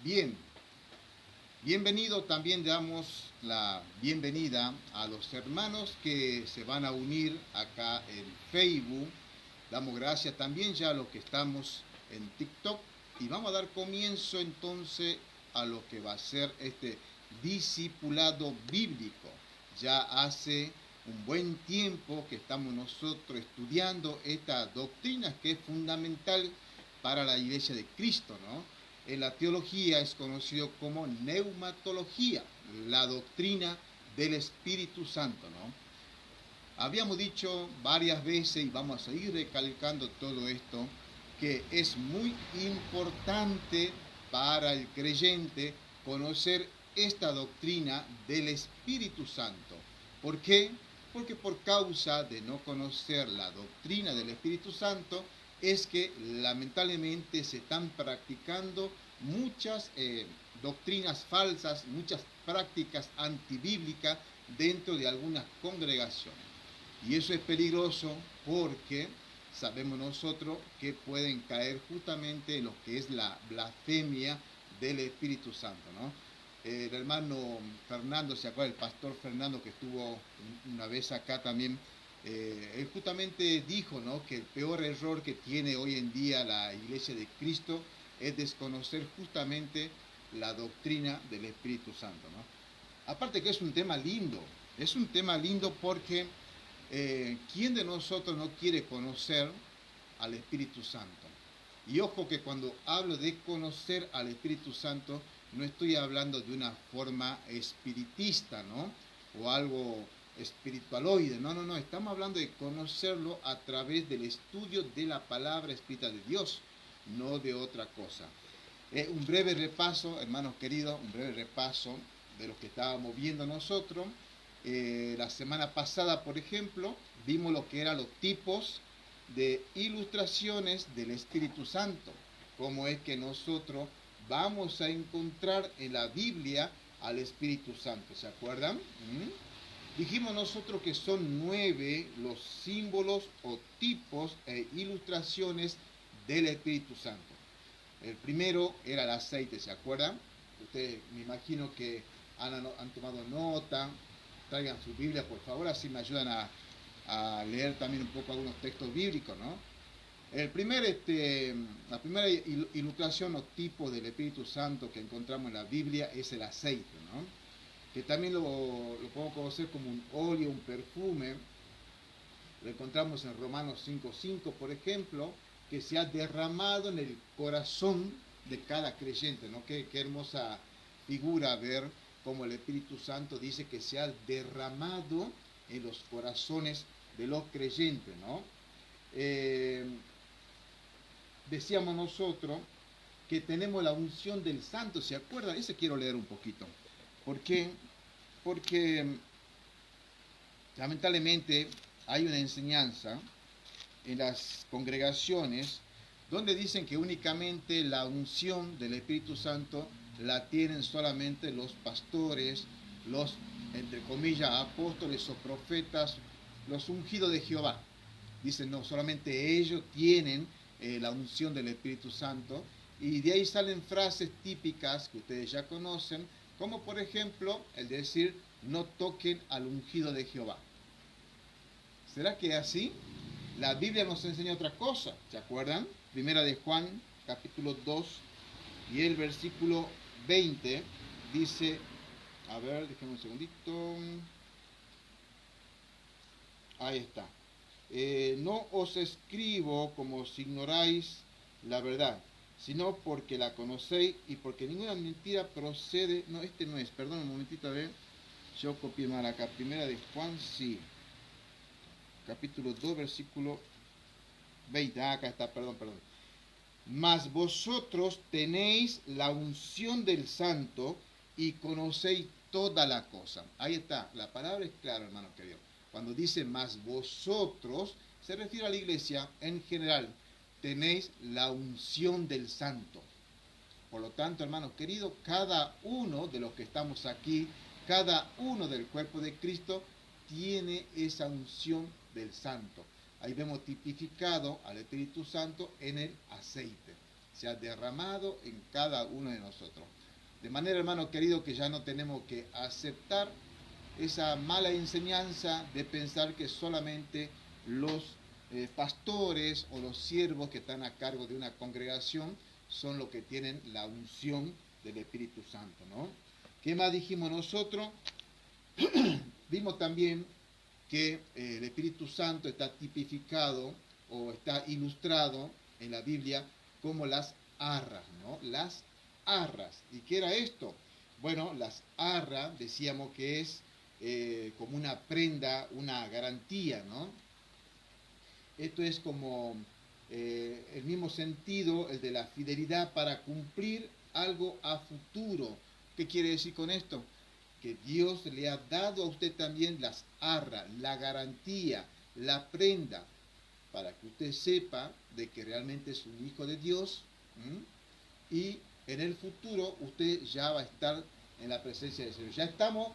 Bien, bienvenido, también damos la bienvenida a los hermanos que se van a unir acá en Facebook. Damos gracias también ya a los que estamos en TikTok y vamos a dar comienzo entonces a lo que va a ser este discipulado bíblico. Ya hace un buen tiempo que estamos nosotros estudiando esta doctrina que es fundamental para la iglesia de Cristo, ¿no? En la teología es conocido como neumatología, la doctrina del Espíritu Santo, ¿no? Habíamos dicho varias veces, y vamos a seguir recalcando todo esto, que es muy importante para el creyente conocer esta doctrina del Espíritu Santo. ¿Por qué? Porque por causa de no conocer la doctrina del Espíritu Santo es que lamentablemente se están practicando muchas doctrinas falsas, muchas prácticas antibíblicas dentro de algunas congregaciones. Y eso es peligroso porque sabemos nosotros que pueden caer justamente en lo que es la blasfemia del Espíritu Santo, ¿no? El hermano Fernando, ¿se acuerda? El pastor Fernando que estuvo una vez acá también, él justamente dijo, ¿no?, que el peor error que tiene hoy en día la Iglesia de Cristo es desconocer justamente la doctrina del Espíritu Santo, ¿no? Aparte que es un tema lindo porque ¿quién de nosotros no quiere conocer al Espíritu Santo? Y ojo que cuando hablo de conocer al Espíritu Santo, no estoy hablando de una forma espiritista, ¿no? O algo espiritualoide. No, no, no. Estamos hablando de conocerlo a través del estudio de la palabra escrita de Dios, no de otra cosa. Un breve repaso, hermanos queridos, un breve repaso de lo que estábamos viendo nosotros. La semana pasada, por ejemplo, vimos lo que eran los tipos de ilustraciones del Espíritu Santo. Cómo es que nosotros vamos a encontrar en la Biblia al Espíritu Santo. ¿Se acuerdan? Dijimos nosotros que son 9 los símbolos o tipos e ilustraciones del Espíritu Santo. El primero era el aceite, ¿se acuerdan? Ustedes me imagino que han tomado nota. Traigan su Biblia, por favor, así me ayudan a leer también un poco algunos textos bíblicos, ¿no? La primera ilustración o tipo del Espíritu Santo que encontramos en la Biblia es el aceite, ¿no? Que también lo podemos conocer como un óleo, un perfume. Lo encontramos en Romanos 5:5, por ejemplo, que se ha derramado en el corazón de cada creyente, ¿no? Qué hermosa figura ver cómo el Espíritu Santo dice que se ha derramado en los corazones de los creyentes, ¿no? Decíamos nosotros que tenemos la unción del Santo, ¿se acuerdan? Ese quiero leer un poquito. ¿Por qué? Porque lamentablemente hay una enseñanza en las congregaciones donde dicen que únicamente la unción del Espíritu Santo la tienen solamente los pastores, los, entre comillas, apóstoles o profetas, los ungidos de Jehová. Dicen, no, solamente ellos tienen la unción del Espíritu Santo, y de ahí salen frases típicas que ustedes ya conocen, como por ejemplo el decir, no toquen al ungido de Jehová. ¿Será que es así? La Biblia nos enseña otra cosa, ¿se acuerdan? Primera de Juan, capítulo 2, y el versículo 20 dice, a ver, déjenme un segundito. Ahí está. No os escribo como si ignoráis la verdad, sino porque la conocéis y porque ninguna mentira procede. No, este no es, perdón un momentito, a ver. Yo copié mal acá. Primera de Juan, sí. Capítulo 2, versículo 20. Acá está, perdón. Mas vosotros tenéis la unción del Santo y conocéis toda la cosa. Ahí está, la palabra es clara, hermano querido. Cuando dice más vosotros, se refiere a la iglesia en general. Tenéis la unción del Santo. Por lo tanto, hermanos queridos, cada uno de los que estamos aquí, cada uno del cuerpo de Cristo, tiene esa unción del Santo. Ahí vemos tipificado al Espíritu Santo en el aceite. se ha derramado en cada uno de nosotros. De manera, hermano querido, que ya no tenemos que aceptar esa mala enseñanza de pensar que solamente los pastores o los siervos que están a cargo de una congregación son los que tienen la unción del Espíritu Santo, ¿no? ¿Qué más dijimos nosotros? Vimos también que el Espíritu Santo está tipificado o está ilustrado en la Biblia como las arras, ¿no? Las arras. ¿Y qué era esto? Bueno, las arras decíamos que es como una prenda, una garantía, ¿no? Esto es como el mismo sentido, el de la fidelidad para cumplir algo a futuro. ¿Qué quiere decir con esto? Que Dios le ha dado a usted también las arras, la garantía, la prenda, para que usted sepa de que realmente es un hijo de Dios, y en el futuro usted ya va a estar en la presencia del Señor. Ya estamos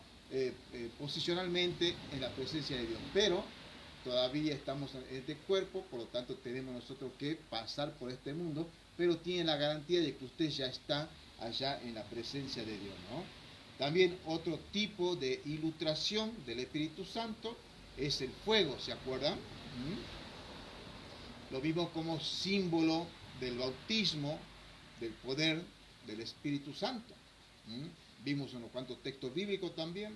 posicionalmente en la presencia de Dios, pero todavía estamos en este cuerpo, por lo tanto tenemos nosotros que pasar por este mundo, pero tiene la garantía de que usted ya está allá en la presencia de Dios, ¿no? También otro tipo de ilustración del Espíritu Santo es el fuego, ¿se acuerdan? Lo vimos como símbolo del bautismo, del poder del Espíritu Santo. Vimos unos cuantos textos bíblicos también,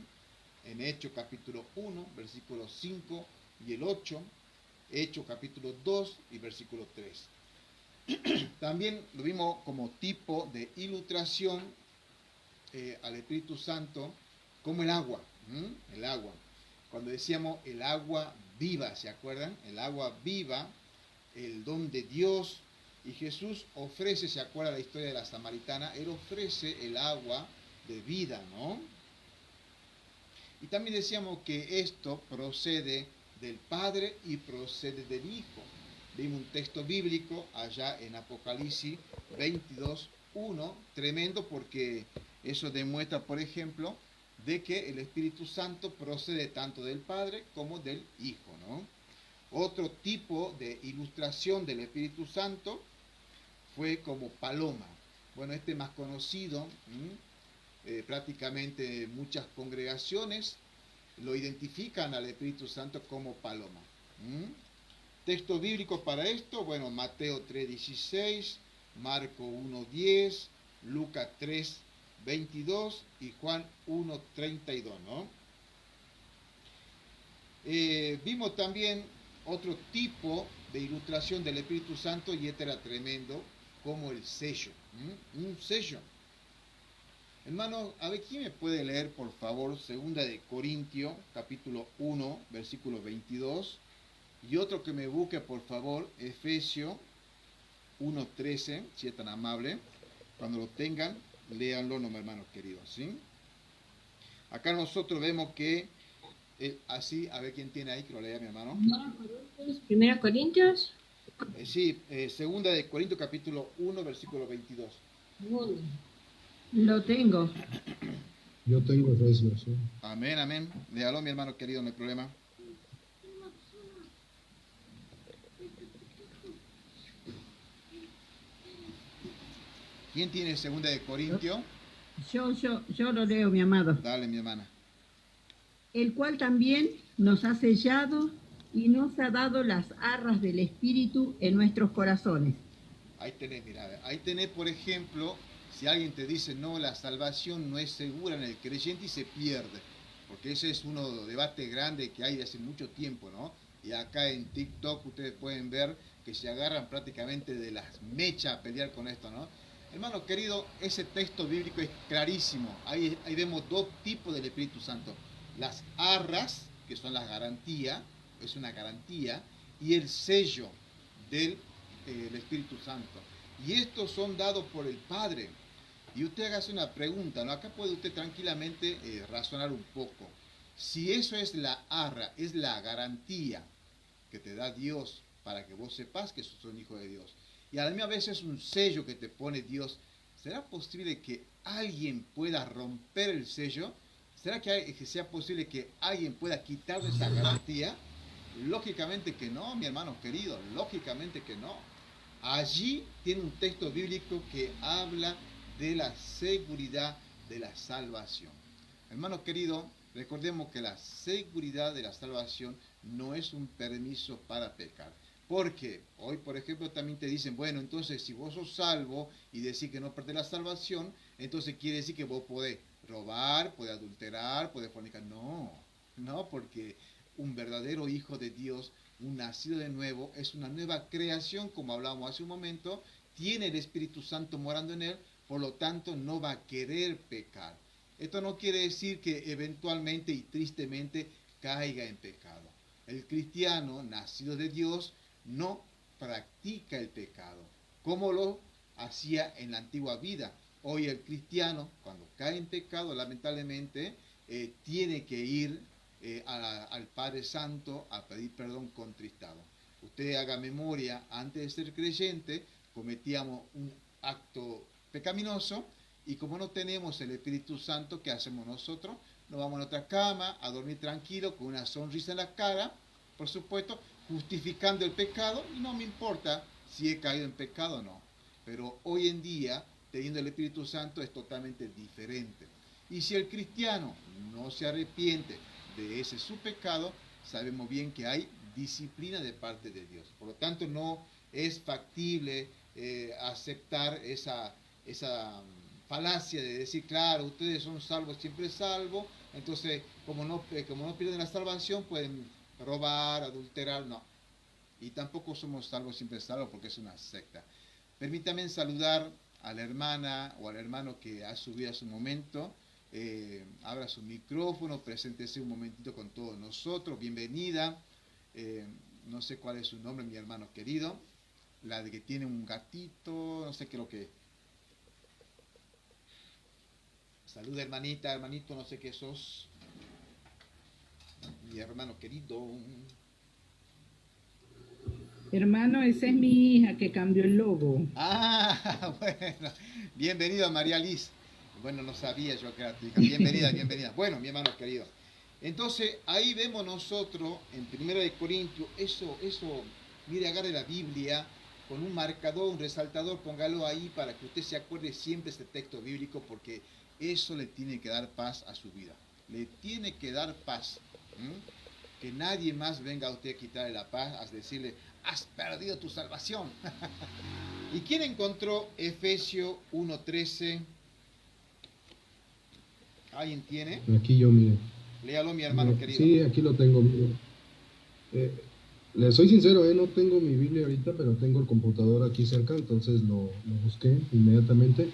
en Hechos capítulo 1, versículos 5 y el 8, Hechos capítulo 2 y versículo 3. También lo vimos como tipo de ilustración al Espíritu Santo como el agua. El agua. Cuando decíamos el agua viva, ¿se acuerdan? El agua viva, el don de Dios. Y Jesús ofrece, ¿se acuerda la historia de la samaritana? Él ofrece el agua de vida, ¿no? Y también decíamos que esto procede del Padre y procede del Hijo. Vimos un texto bíblico allá en Apocalipsis 22:1, tremendo, porque eso demuestra, por ejemplo, de que el Espíritu Santo procede tanto del Padre como del Hijo, ¿no? Otro tipo de ilustración del Espíritu Santo fue como paloma. Bueno, este más conocido, prácticamente muchas congregaciones lo identifican al Espíritu Santo como paloma. Texto bíblico para esto, bueno, Mateo 3:16, Marco 1:10, Lucas 3:22 y Juan 1:32, ¿no? Vimos también otro tipo de ilustración del Espíritu Santo, y este era tremendo, como el sello. Un sello. Hermano, a ver, ¿quién me puede leer, por favor, 2 de Corintios, capítulo 1, versículo 22? Y otro que me busque, por favor, Efesios 1:13, si es tan amable. Cuando lo tengan, léanlo, no, hermanos queridos, ¿sí? Acá nosotros vemos que, así, a ver quién tiene ahí, que lo lea mi hermano. 1 Corintios. Sí, 2 de Corintios, capítulo 1, versículo 22. Lo tengo. Yo tengo Efesios, ¿sí? Amén, amén. Léalo, mi hermano querido, no hay problema. ¿Quién tiene 2 de Corintios? Yo lo leo, mi amado. Dale, mi hermana. El cual también nos ha sellado y nos ha dado las arras del Espíritu en nuestros corazones. Ahí tenés, mira, ahí tenés, por ejemplo, si alguien te dice, no, la salvación no es segura en el creyente y se pierde, porque ese es uno de los debates grandes que hay de hace mucho tiempo, ¿no? Y acá en TikTok ustedes pueden ver que se agarran prácticamente de las mechas a pelear con esto, ¿no? Hermano querido, ese texto bíblico es clarísimo. Ahí vemos dos tipos del Espíritu Santo. Las arras, que son las garantías, es una garantía, y el sello del Espíritu Santo. Y estos son dados por el Padre. Y usted hágase una pregunta, ¿no? Acá puede usted tranquilamente razonar un poco. Si eso es la arra, es la garantía que te da Dios para que vos sepas que sos un hijo de Dios, y a la misma vez es un sello que te pone Dios, ¿será posible que alguien pueda romper el sello? ¿Será que sea posible que alguien pueda quitarle esa garantía? Lógicamente que no, mi hermano querido, lógicamente que no. Allí tiene un texto bíblico que habla de la seguridad de la salvación. Hermano querido, recordemos que la seguridad de la salvación no es un permiso para pecar. Porque hoy, por ejemplo, también te dicen, bueno, entonces si vos sos salvo y decís que no perdés la salvación, entonces quiere decir que vos podés robar, podés adulterar, podés fornicar. No, no, porque un verdadero hijo de Dios, un nacido de nuevo, es una nueva creación, como hablábamos hace un momento, tiene el Espíritu Santo morando en él, por lo tanto no va a querer pecar. Esto no quiere decir que eventualmente y tristemente caiga en pecado. El cristiano, nacido de Dios, no practica el pecado, como lo hacía en la antigua vida. Hoy el cristiano, cuando cae en pecado, lamentablemente, tiene que ir al Padre Santo a pedir perdón contristado. Usted haga memoria, antes de ser creyente, cometíamos un acto pecaminoso, y como no tenemos el Espíritu Santo, ¿qué hacemos nosotros? Nos vamos a nuestra cama a dormir tranquilo, con una sonrisa en la cara, por supuesto, justificando el pecado, y no me importa si he caído en pecado o no. Pero hoy en día, teniendo el Espíritu Santo, es totalmente diferente. Y si el cristiano no se arrepiente de ese su pecado, sabemos bien que hay disciplina de parte de Dios. Por lo tanto, no es factible aceptar esa falacia de decir, claro, ustedes son salvos, siempre salvos, entonces como no pierden la salvación, pueden robar, adulterar, no. Y tampoco somos salvos, siempre salvos, porque es una secta. Permítame saludar a la hermana o al hermano que ha subido a su momento. Abra su micrófono, preséntese un momentito con todos nosotros, bienvenida. No sé cuál es su nombre, mi hermano querido. La de que tiene un gatito, no sé qué es lo que es. Saluda hermanita, hermanito, no sé qué sos. Mi hermano querido. Hermano, esa es mi hija que cambió el logo. Ah, bueno. Bienvenido, María Liz. Bueno, no sabía yo que era tu hija. Bienvenida, bienvenida. Bueno, mi hermano querido. Entonces, ahí vemos nosotros, en 1 Corintios, eso, mire, agarre la Biblia con un marcador, un resaltador, póngalo ahí para que usted se acuerde siempre este texto bíblico, porque eso le tiene que dar paz a su vida. Le tiene que dar paz. Que nadie más venga a usted a quitarle la paz, a decirle, has perdido tu salvación. ¿Y quién encontró Efesios 1:13? ¿Alguien tiene? Aquí yo, mire. Léalo, mi hermano querido. Sí, aquí lo tengo, mire. Le soy sincero, no tengo mi Biblia ahorita, pero tengo el computador aquí cerca, entonces lo busqué inmediatamente.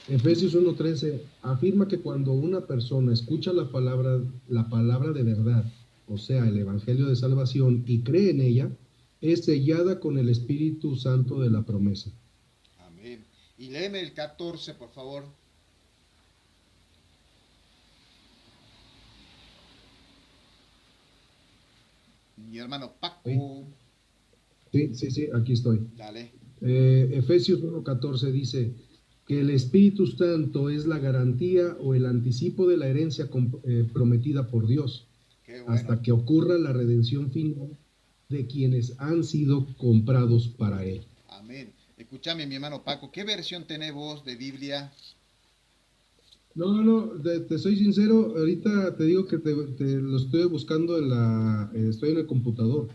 Efesios 1:13 afirma que cuando una persona escucha la palabra de verdad, o sea, el Evangelio de salvación, y cree en ella, es sellada con el Espíritu Santo de la promesa. Amén. Y léeme el 14, por favor. Mi hermano Paco. Sí, aquí estoy. Dale. Efesios 1:14 dice que el Espíritu Santo es la garantía o el anticipo de la herencia prometida por Dios, bueno, hasta que ocurra la redención final de quienes han sido comprados para Él. Amén. Escúchame, mi hermano Paco, ¿qué versión tenés vos de Biblia? No, te soy sincero, ahorita te digo que te lo estoy buscando estoy en el computador.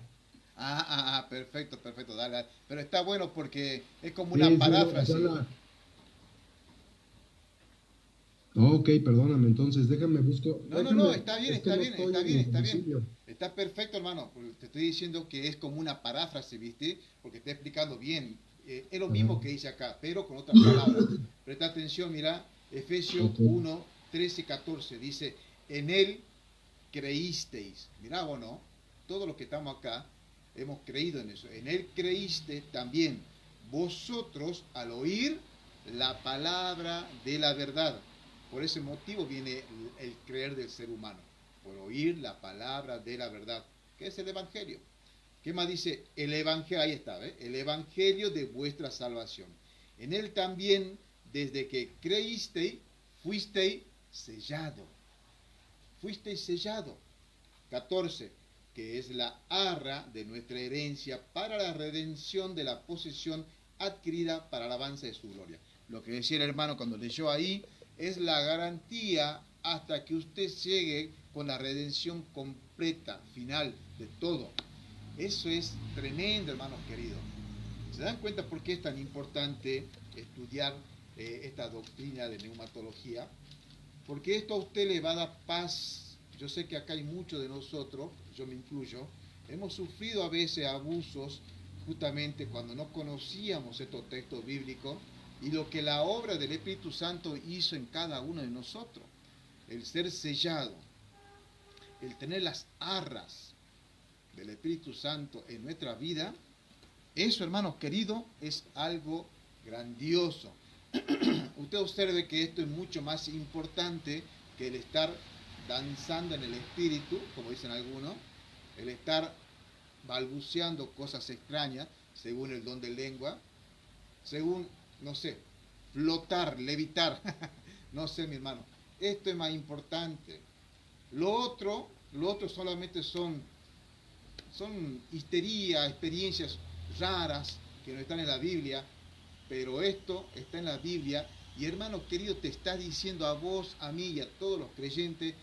Perfecto, dale. Pero está bueno porque es como una paráfrasis. Ok, perdóname, entonces déjame buscar. No, está bien. Está perfecto, hermano. Te estoy diciendo que es como una paráfrasis, ¿viste? Porque te estoy explicando bien. Es lo mismo que dice acá, pero con otras palabras. Presta atención, mira, Efesios 1, 13, 14, dice, en él creísteis. Mirá vos, ¿no? Todos los que estamos acá hemos creído en eso. En él creíste también vosotros al oír la palabra de la verdad. Por ese motivo viene el creer del ser humano, por oír la palabra de la verdad, que es el Evangelio. ¿Qué más dice? El Evangelio, ahí está, ¿eh? El Evangelio de vuestra salvación. En él también, desde que creísteis, fuisteis sellado. Fuisteis sellado. 14. que es la arra de nuestra herencia para la redención de la posesión adquirida para la alabanza de su gloria. Lo que decía el hermano cuando leyó ahí es la garantía hasta que usted llegue con la redención completa, final de todo. Eso es tremendo, hermanos queridos. ¿Se dan cuenta por qué es tan importante estudiar esta doctrina de neumatología? Porque esto a usted le va a dar paz. Yo sé que acá hay muchos de nosotros, yo me incluyo, hemos sufrido a veces abusos justamente cuando no conocíamos estos textos bíblicos y lo que la obra del Espíritu Santo hizo en cada uno de nosotros. El ser sellado, el tener las arras del Espíritu Santo en nuestra vida, eso, hermanos queridos, es algo grandioso. Usted observe que esto es mucho más importante que el estar danzando en el Espíritu, como dicen algunos, el estar balbuceando cosas extrañas, según el don de lengua, según, no sé, flotar, levitar, no sé, mi hermano. Esto es más importante. Lo otro solamente son histería, experiencias raras que no están en la Biblia, pero esto está en la Biblia y, hermano querido, te está diciendo a vos, a mí y a todos los creyentes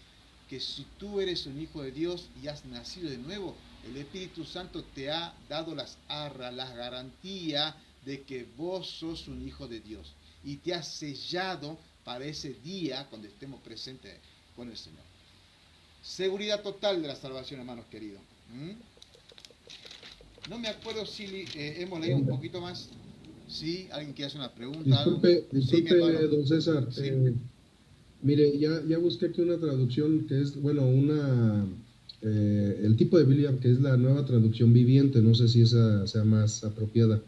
que si tú eres un hijo de Dios y has nacido de nuevo, el Espíritu Santo te ha dado las arras, las garantías de que vos sos un hijo de Dios y te ha sellado para ese día cuando estemos presentes con el Señor. Seguridad total de la salvación, hermanos queridos. No me acuerdo si hemos leído un poquito más. Sí, alguien quiere hacer una pregunta. Disculpe, Sí, don César. Sí. Mire, ya busqué aquí una traducción que es, bueno, el tipo de Biblia que es la Nueva Traducción Viviente. No sé si esa sea más apropiada.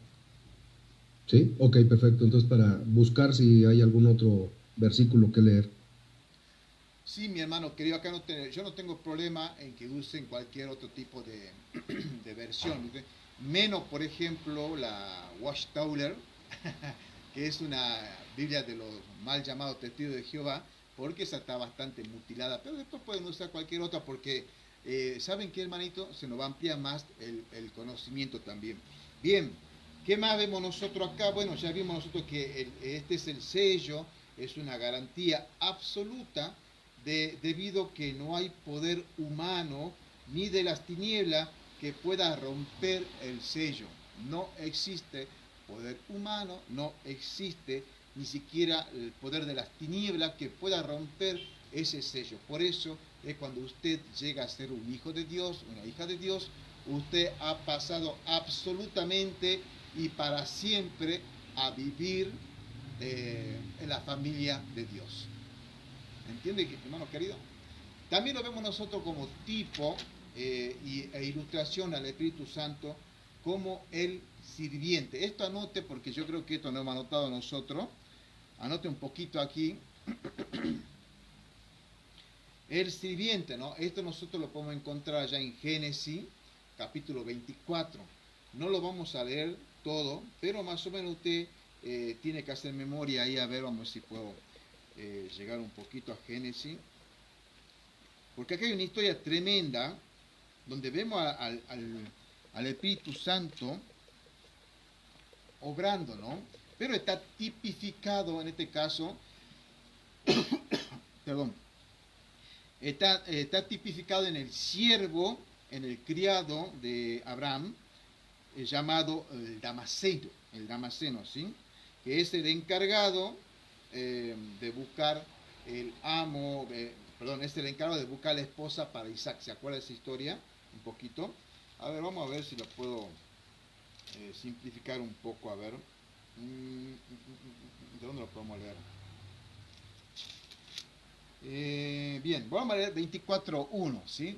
¿Sí? Ok, perfecto. Entonces, para buscar si hay algún otro versículo que leer. Sí, mi hermano querido, acá yo no tengo problema en que usen cualquier otro tipo de versión. Menos, por ejemplo, la Watchtower, que es una Biblia de los mal llamados testigos de Jehová, porque esa está bastante mutilada. Pero después pueden usar cualquier otra porque, ¿saben qué, hermanito? Se nos va a ampliar más el conocimiento también. Bien, ¿qué más vemos nosotros acá? Bueno, ya vimos nosotros que este es el sello, es una garantía absoluta debido que no hay poder humano ni de las tinieblas que pueda romper el sello. No existe poder humano, no existe ni siquiera el poder de las tinieblas que pueda romper ese sello. Por eso es cuando usted llega a ser un hijo de Dios, una hija de Dios, usted ha pasado absolutamente y para siempre a vivir en la familia de Dios. ¿Entiende, hermano querido? También lo vemos nosotros como tipo e ilustración al Espíritu Santo como el sirviente. Esto anote porque yo creo que esto no hemos anotado nosotros. Anote un poquito aquí. El sirviente, ¿no? Esto nosotros lo podemos encontrar allá en Génesis, capítulo 24. No lo vamos a leer todo, pero más o menos usted tiene que hacer memoria ahí. A ver, vamos a ver si puedo llegar un poquito a Génesis. Porque acá hay una historia tremenda donde vemos al Espíritu Santo obrando, ¿no? Pero está tipificado en este caso, perdón, está tipificado en el siervo, en el criado de Abraham, llamado el Damaseno, ¿sí? Que es el encargado de buscar el amo, es el encargado de buscar la esposa para Isaac. ¿Se acuerda de esa historia? Un poquito. A ver, vamos a ver si lo puedo simplificar un poco, a ver. ¿De dónde lo podemos leer? Bien, vamos a leer 24.1, ¿sí?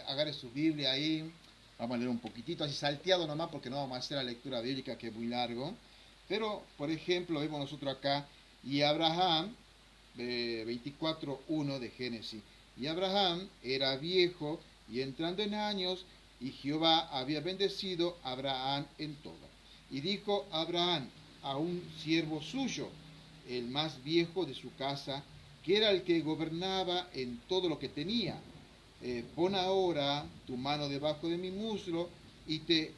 Agarre su Biblia ahí. Vamos a leer un poquitito, así salteado nomás, porque no vamos a hacer la lectura bíblica, que es muy largo. Pero, por ejemplo, vemos nosotros acá, y Abraham, 24.1 de Génesis. Y Abraham era viejo y entrando en años, y Jehová había bendecido a Abraham en todo. Y dijo Abraham a un siervo suyo, el más viejo de su casa, que era el que gobernaba en todo lo que tenía. pon ahora tu mano debajo de mi muslo y te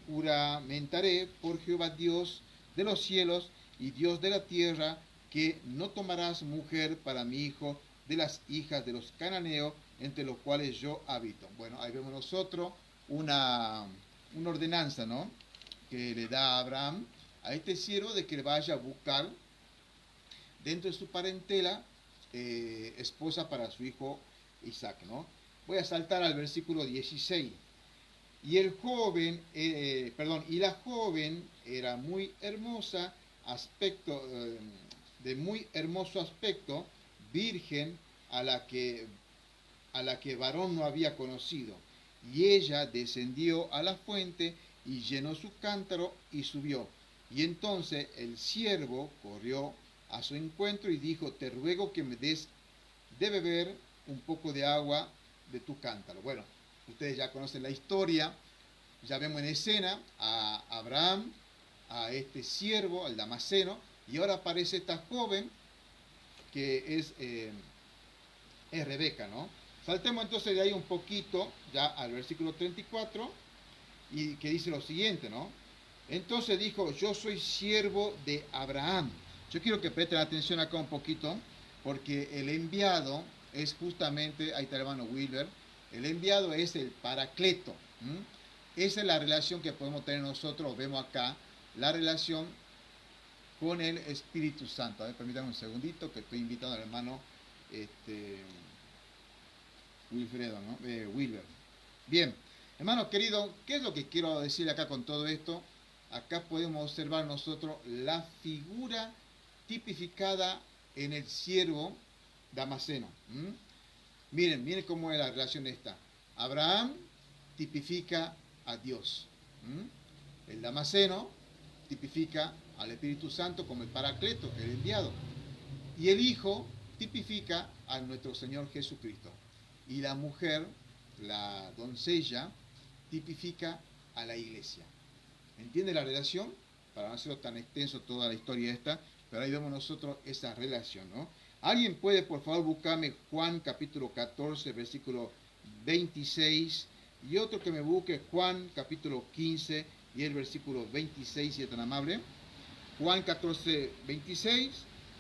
juramentaré por Jehová Dios de los cielos y Dios de la tierra, que no tomarás mujer para mi hijo de las hijas de los cananeos, entre los cuales yo habito. Bueno, ahí vemos nosotros una ordenanza, ¿no?, que le da a Abraham a este siervo de que le vaya a buscar dentro de su parentela esposa para su hijo Isaac, ¿no? Voy a saltar al versículo 16. Y el joven, y la joven era muy hermosa, de muy hermoso aspecto, virgen, a la que varón no había conocido. Y ella descendió a la fuente y llenó su cántaro y subió. Y entonces el siervo corrió a su encuentro y dijo: te ruego que me des de beber un poco de agua de tu cántaro. Bueno, ustedes ya conocen la historia, ya vemos en escena a Abraham, a este siervo, al damaseno, y ahora aparece esta joven que es Rebeca, ¿no? Saltemos entonces de ahí un poquito ya al versículo 34, y que dice lo siguiente, ¿no? Entonces dijo: yo soy siervo de Abraham. Yo quiero que presten atención acá un poquito, porque el enviado es justamente, ahí está el hermano Wilber, el enviado es el Paracleto. Esa es la relación que podemos tener nosotros, vemos acá, la relación con el Espíritu Santo. A ver, permítanme un segundito, que estoy invitando al hermano Wilfredo, ¿no? Wilber. Bien, hermano querido, ¿qué es lo que quiero decir acá con todo esto? Acá podemos observar nosotros la figura tipificada en el siervo damaseno. Miren cómo es la relación esta. Abraham tipifica a Dios. El damaseno tipifica al Espíritu Santo como el Paracleto, el enviado. Y el hijo tipifica a nuestro Señor Jesucristo. Y la mujer, la doncella, tipifica a la iglesia. ¿Entiende la relación? Para no hacerlo tan extenso toda la historia esta, pero ahí vemos nosotros esa relación, ¿no? ¿Alguien puede, por favor, buscarme Juan capítulo 14, versículo 26, y otro que me busque Juan capítulo 15 y el versículo 26, si es tan amable? Juan 14, 26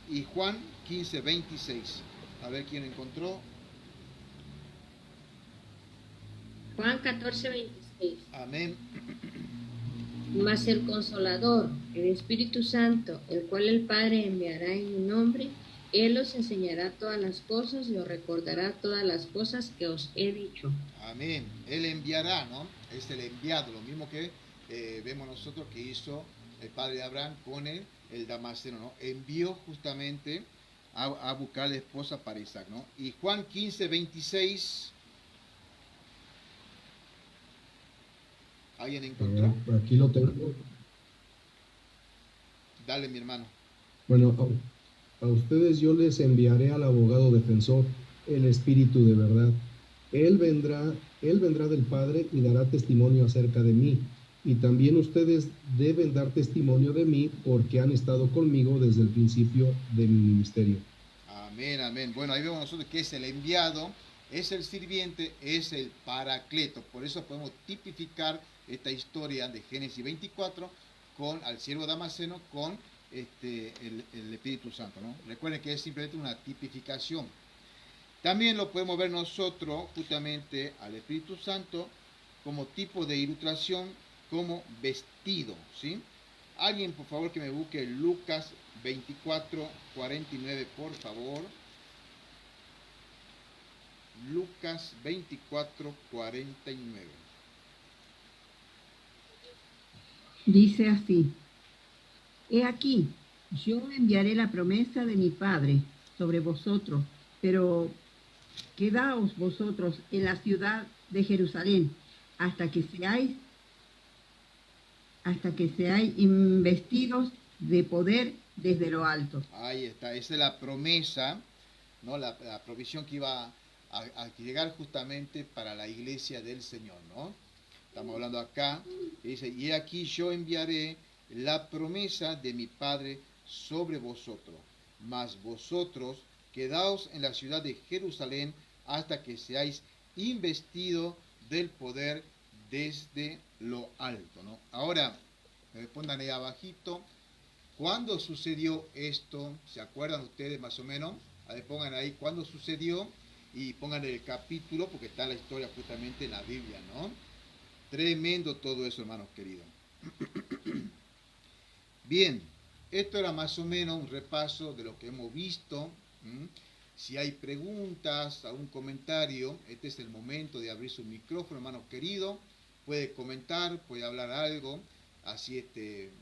y Juan 15, 26. A ver quién encontró. Juan 14, 26. Amén. Mas el Consolador, el Espíritu Santo, el cual el Padre enviará en mi nombre, Él os enseñará todas las cosas y os recordará todas las cosas que os he dicho. Amén. Él enviará, ¿no? Es el enviado, lo mismo que vemos nosotros que hizo el padre de Abraham con el damaseno, ¿no? Envió justamente a buscar la esposa para Isaac, ¿no? Y Juan 15, 26. ¿Alguien encontró? Aquí lo tengo. Dale, mi hermano. Bueno, a ustedes yo les enviaré al abogado defensor, el Espíritu de verdad. Él vendrá del Padre y dará testimonio acerca de mí. Y también ustedes deben dar testimonio de mí porque han estado conmigo desde el principio de mi ministerio. Amén, amén. Bueno, ahí vemos nosotros que es el enviado, es el sirviente, es el Paracleto. Por eso podemos tipificar esta historia de Génesis 24 con al siervo damaseno con el Espíritu Santo, ¿no? Recuerden que es simplemente una tipificación. También lo podemos ver nosotros justamente al Espíritu Santo como tipo de ilustración, como vestido, ¿sí? Alguien, por favor, que me busque Lucas 24, 49, por favor. Lucas 24, 49. Dice así: He aquí, yo enviaré la promesa de mi Padre sobre vosotros, pero quedaos vosotros en la ciudad de Jerusalén hasta que seáis investidos de poder desde lo alto. Ahí está, esa es la promesa, ¿no? La provisión que iba a llegar justamente para la iglesia del Señor, ¿no? Estamos hablando acá, que dice: y aquí yo enviaré la promesa de mi Padre sobre vosotros, mas vosotros quedaos en la ciudad de Jerusalén hasta que seáis investidos del poder desde lo alto, ¿no? Ahora, me respondan ahí abajito, ¿cuándo sucedió esto? ¿Se acuerdan ustedes más o menos? A ver, pongan ahí cuándo sucedió y pongan el capítulo, porque está la historia justamente en la Biblia, ¿no? Tremendo todo eso, hermanos queridos. Bien, esto era más o menos un repaso de lo que hemos visto. Si hay preguntas, algún comentario, este es el momento de abrir su micrófono, hermanos queridos. Puede comentar, puede hablar algo, así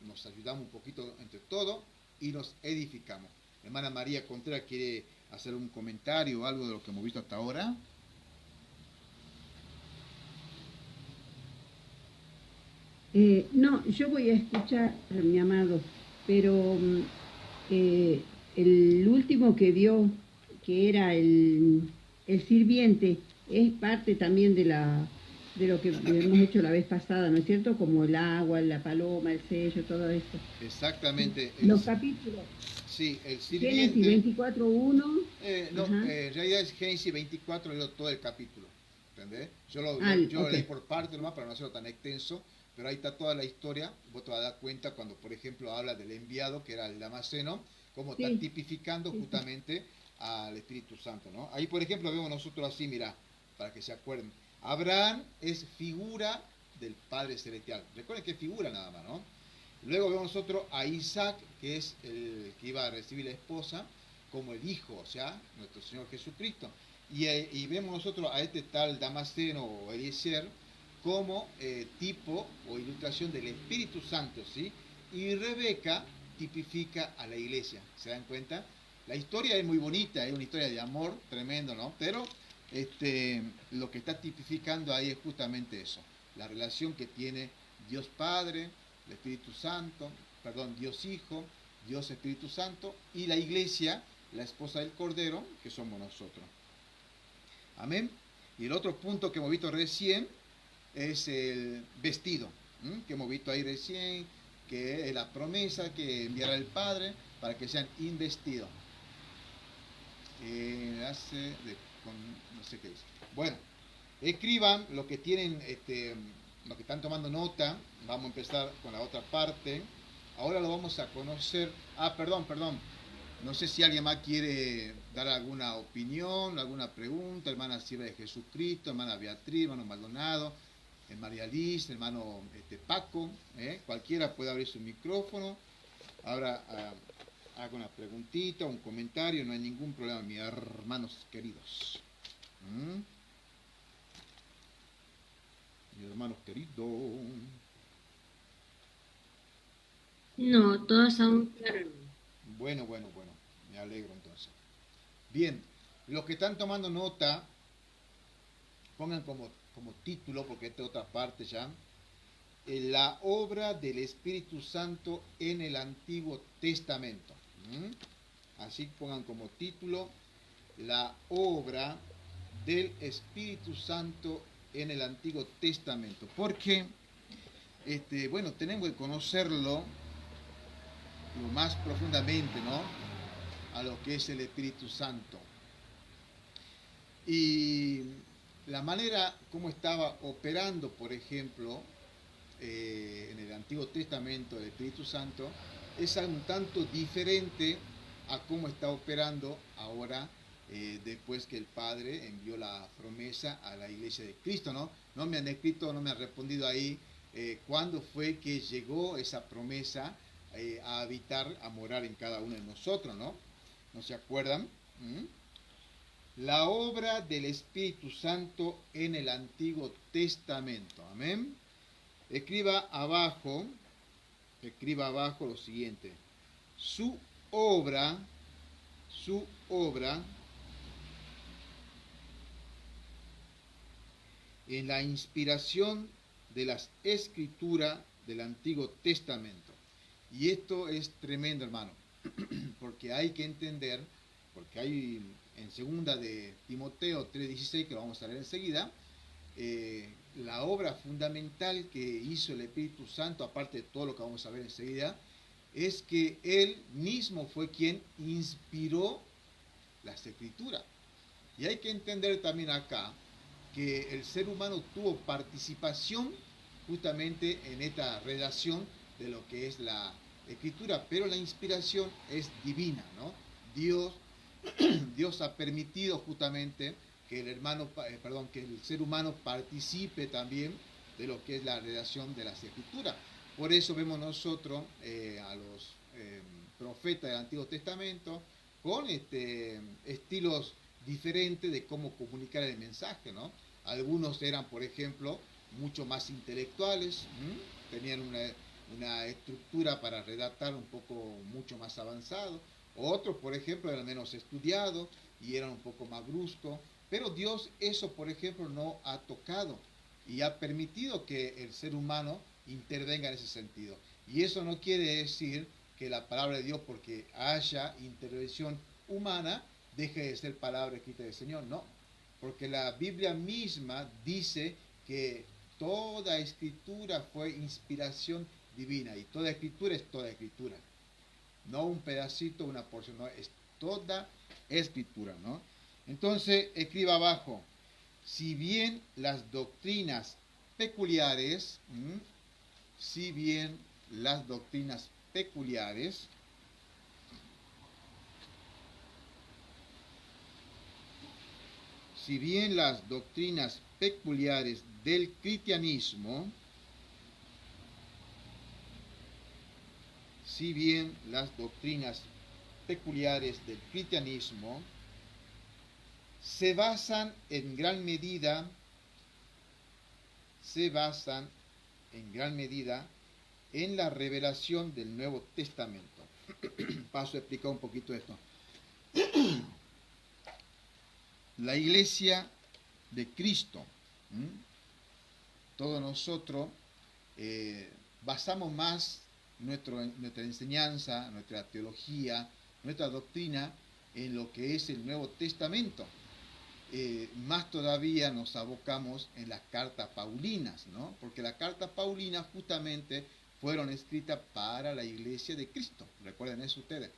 nos ayudamos un poquito entre todos y nos edificamos. Hermana María Contreras quiere hacer un comentario o algo de lo que hemos visto hasta ahora. No, yo voy a escuchar, mi amado, pero el último que vio, que era el sirviente, es parte también de lo que hemos hecho la vez pasada, ¿no es cierto? Como el agua, la paloma, el sello, todo esto. Exactamente. Los capítulos. Sí, el sirviente. Génesis 24:1. No, en realidad es Génesis 24, leo todo el capítulo. ¿Entendés? Yo lo leí por parte nomás para no hacerlo tan extenso, pero ahí está toda la historia. Vos te vas a dar cuenta cuando, por ejemplo, habla del enviado, que era el Damaseno, cómo está tipificando justamente al Espíritu Santo, ¿no? Ahí, por ejemplo, vemos nosotros así, mirá, para que se acuerden. Abraham es figura del Padre Celestial. Recuerden que es figura nada más, ¿no? Luego vemos nosotros a Isaac, que es el que iba a recibir la esposa, como el hijo, o sea, nuestro Señor Jesucristo. Y vemos nosotros a este tal Damaseno o Eliezer como tipo o ilustración del Espíritu Santo, ¿sí? Y Rebeca tipifica a la iglesia, ¿se dan cuenta? La historia es muy bonita, es una historia de amor tremendo, ¿no? Pero lo que está tipificando ahí es justamente eso, la relación que tiene Dios Padre, el Espíritu Santo, perdón, Dios Hijo, Dios Espíritu Santo y la iglesia, la esposa del Cordero, que somos nosotros. Amén. Y el otro punto que hemos visto recién es el vestido, que hemos visto ahí recién, que es la promesa que enviará el Padre para que sean investidos. No sé qué es. Bueno, escriban lo que tienen, lo que están tomando nota. Vamos a empezar con la otra parte. Ahora lo vamos a conocer. Perdón. No sé si alguien más quiere dar alguna opinión, alguna pregunta. Hermana Sierra de Jesucristo, hermana Beatriz, hermano Maldonado, María Liz, hermano Paco. Cualquiera puede abrir su micrófono. Ahora hago una preguntita, un comentario, no hay ningún problema, mis hermanos queridos. Mis hermanos queridos. No, todos aún claro. Bueno, me alegro entonces. Bien, los que están tomando nota, pongan como título, porque esta es otra parte ya, la obra del Espíritu Santo en el Antiguo Testamento. Así pongan como título, la obra del Espíritu Santo en el Antiguo Testamento. Porque, bueno, tenemos que conocerlo lo más profundamente, ¿no? A lo que es el Espíritu Santo. Y la manera como estaba operando, por ejemplo, en el Antiguo Testamento el Espíritu Santo, es un tanto diferente a cómo está operando ahora, después que el Padre envió la promesa a la iglesia de Cristo, ¿no? No me han escrito, no me han respondido ahí cuándo fue que llegó esa promesa a habitar, a morar en cada uno de nosotros, ¿no? ¿No se acuerdan? La obra del Espíritu Santo en el Antiguo Testamento. Amén. Escriba abajo lo siguiente. Su obra en la inspiración de las Escrituras del Antiguo Testamento. Y esto es tremendo, hermano, porque hay que entender, porque hay en segunda de Timoteo 3:16, que lo vamos a leer enseguida, la obra fundamental que hizo el Espíritu Santo, aparte de todo lo que vamos a ver enseguida, es que Él mismo fue quien inspiró las Escrituras. Y hay que entender también acá que el ser humano tuvo participación justamente en esta redacción de lo que es la escritura, pero la inspiración es divina, ¿no? Dios, Dios ha permitido justamente que que el ser humano participe también de lo que es la redacción de las escrituras. Por eso vemos nosotros a los profetas del Antiguo Testamento con estilos diferentes de cómo comunicar el mensaje, ¿no? Algunos eran, por ejemplo, mucho más intelectuales, tenían una estructura para redactar un poco mucho más avanzado. Otros, por ejemplo, eran menos estudiados y eran un poco más bruscos. Pero Dios eso, por ejemplo, no ha tocado y ha permitido que el ser humano intervenga en ese sentido. Y eso no quiere decir que la palabra de Dios, porque haya intervención humana, deje de ser palabra escrita del Señor. No, porque la Biblia misma dice que toda escritura fue inspiración divina, y toda escritura es toda escritura, no un pedacito, una porción, no, es toda escritura, ¿no? Entonces, escriba abajo, si bien las doctrinas peculiares, si bien las doctrinas peculiares, si bien las doctrinas peculiares del cristianismo, si bien las doctrinas peculiares del cristianismo se basan en gran medida en la revelación del Nuevo Testamento. Paso a explicar un poquito esto. La iglesia de Cristo, todos nosotros basamos más nuestra enseñanza, nuestra teología, nuestra doctrina en lo que es el Nuevo Testamento. Más todavía nos abocamos en las cartas paulinas, ¿no? Porque las cartas paulinas justamente fueron escritas para la iglesia de Cristo. Recuerden eso ustedes.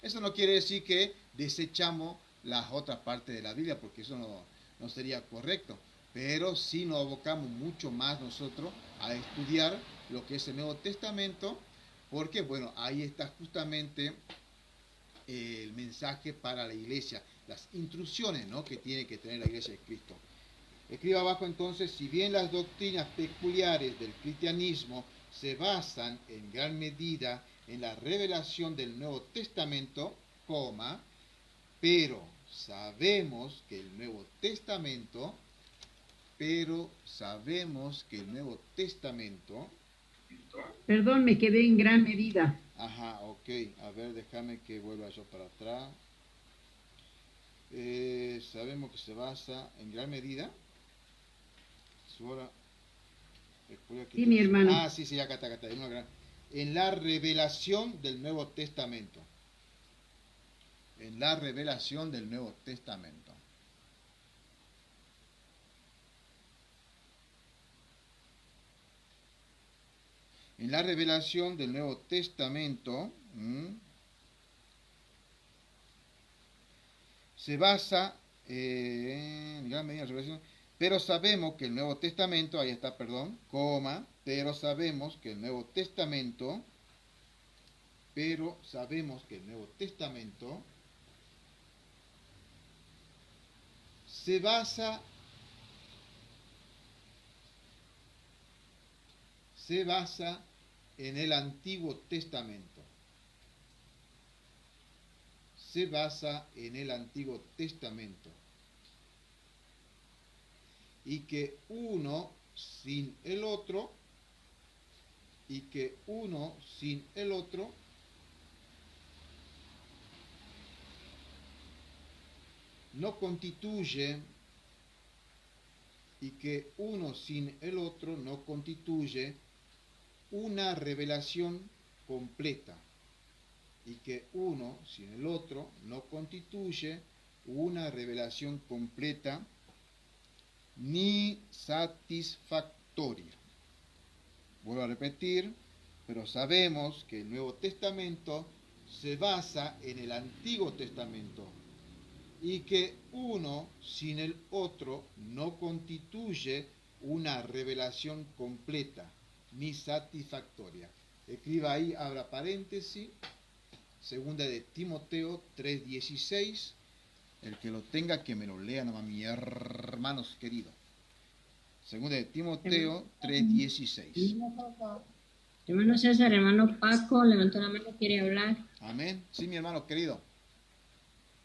Eso no quiere decir que desechamos las otras partes de la Biblia, porque eso no sería correcto. Pero sí nos abocamos mucho más nosotros a estudiar lo que es el Nuevo Testamento, porque bueno, ahí está justamente el mensaje para la iglesia, las instrucciones, ¿no?, que tiene que tener la iglesia de Cristo. Escriba abajo entonces, si bien las doctrinas peculiares del cristianismo se basan en gran medida en la revelación del Nuevo Testamento, pero sabemos que el Nuevo Testamento, Perdón, me quedé en gran medida. Ajá, ok, a ver, déjame que vuelva yo para atrás. Sabemos que se basa en gran medida. Sí, mi hermano. Ah, sí, acá está. En la revelación del Nuevo Testamento. En la revelación del Nuevo Testamento. En la revelación del Nuevo Testamento se basa en gran medida en la revelación, pero sabemos que el Nuevo Testamento, ahí está, perdón, pero sabemos que el Nuevo Testamento se basa en el Antiguo Testamento. Se basa en el Antiguo Testamento. Y que uno sin el otro, no constituye, una revelación completa, y que uno sin el otro no constituye una revelación completa ni satisfactoria. Vuelvo a repetir, pero sabemos que el Nuevo Testamento se basa en el Antiguo Testamento, y que uno sin el otro no constituye una revelación completa ni satisfactoria. Escriba ahí, abra paréntesis, segunda de Timoteo 3:16. El que lo tenga, que me lo lea nomás, mis hermanos queridos. Segunda de Timoteo 3:16. Hermano César, hermano Paco, levantó la mano, quiere hablar. Amén. Sí, mi hermano querido.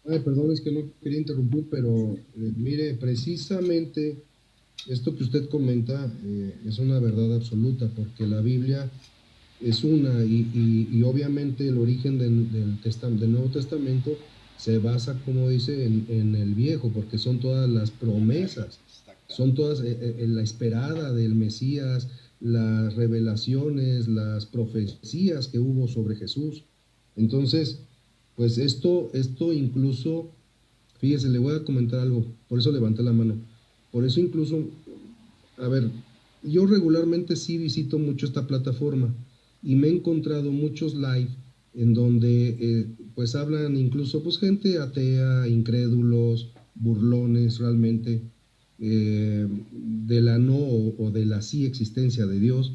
Ay, perdón, es que no quería interrumpir, pero mire, precisamente esto que usted comenta es una verdad absoluta, porque la Biblia es una, y obviamente el origen del Nuevo Testamento se basa, como dice, en el Viejo, porque son todas las promesas, son todas la esperada del Mesías, las revelaciones, las profecías que hubo sobre Jesús. Entonces, pues esto incluso, fíjese, le voy a comentar algo, por eso levanté la mano. Por eso incluso, a ver, yo regularmente sí visito mucho esta plataforma y me he encontrado muchos live en donde pues hablan incluso pues gente atea, incrédulos, burlones realmente, de la no o de la sí existencia de Dios,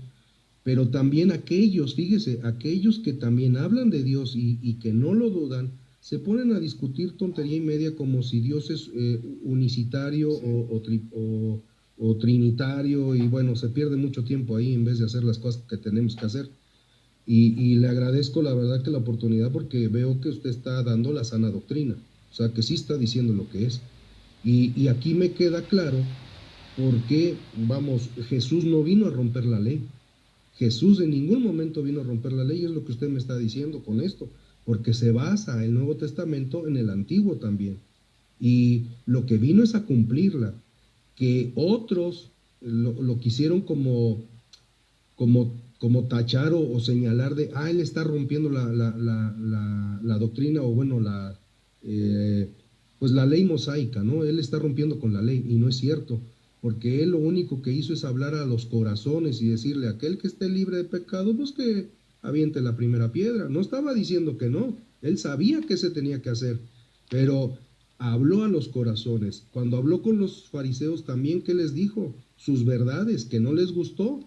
pero también aquellos, fíjese, aquellos que también hablan de Dios y que no lo dudan, se ponen a discutir tontería y media como si Dios es unicitario o trinitario, y bueno, se pierde mucho tiempo ahí en vez de hacer las cosas que tenemos que hacer. Y le agradezco la verdad que la oportunidad, porque veo que usted está dando la sana doctrina, o sea que sí está diciendo lo que es. Y aquí me queda claro porque, vamos, Jesús no vino a romper la ley. Jesús en ningún momento vino a romper la ley, es lo que usted me está diciendo con esto, porque se basa el Nuevo Testamento en el Antiguo también. Y lo que vino es a cumplirla, que otros lo quisieron como tachar o señalar de, él está rompiendo la doctrina, o bueno, pues la ley mosaica, ¿no? Él está rompiendo con la ley, y no es cierto, porque él lo único que hizo es hablar a los corazones y decirle a aquel que esté libre de pecado, pues que aviente la primera piedra. No estaba diciendo que no, él sabía que se tenía que hacer, pero habló a los corazones. Cuando habló con los fariseos también, ¿qué les dijo? Sus verdades, que no les gustó,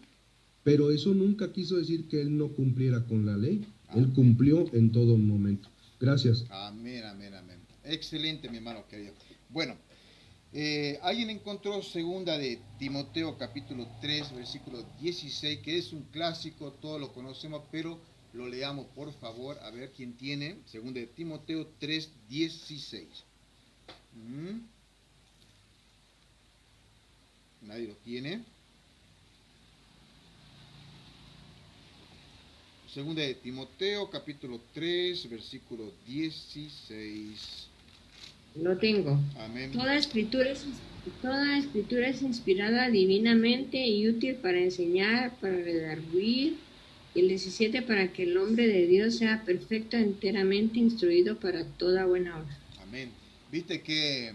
pero eso nunca quiso decir que él no cumpliera con la ley. Él cumplió en todo momento. Gracias. Amén, amén, amén. Excelente, mi hermano querido. Bueno, alguien encontró segunda de Timoteo capítulo 3, versículo 16, que es un clásico, todos lo conocemos, pero lo leamos por favor, a ver quién tiene. Segunda de Timoteo 3, 16. Nadie lo tiene. Segunda de Timoteo, capítulo 3, versículo 16. Lo tengo. Amén. Toda escritura es inspirada divinamente y útil para enseñar, para redarguir. Y el 17, para que el hombre de Dios sea perfecto, enteramente instruido para toda buena obra. Amén. Viste qué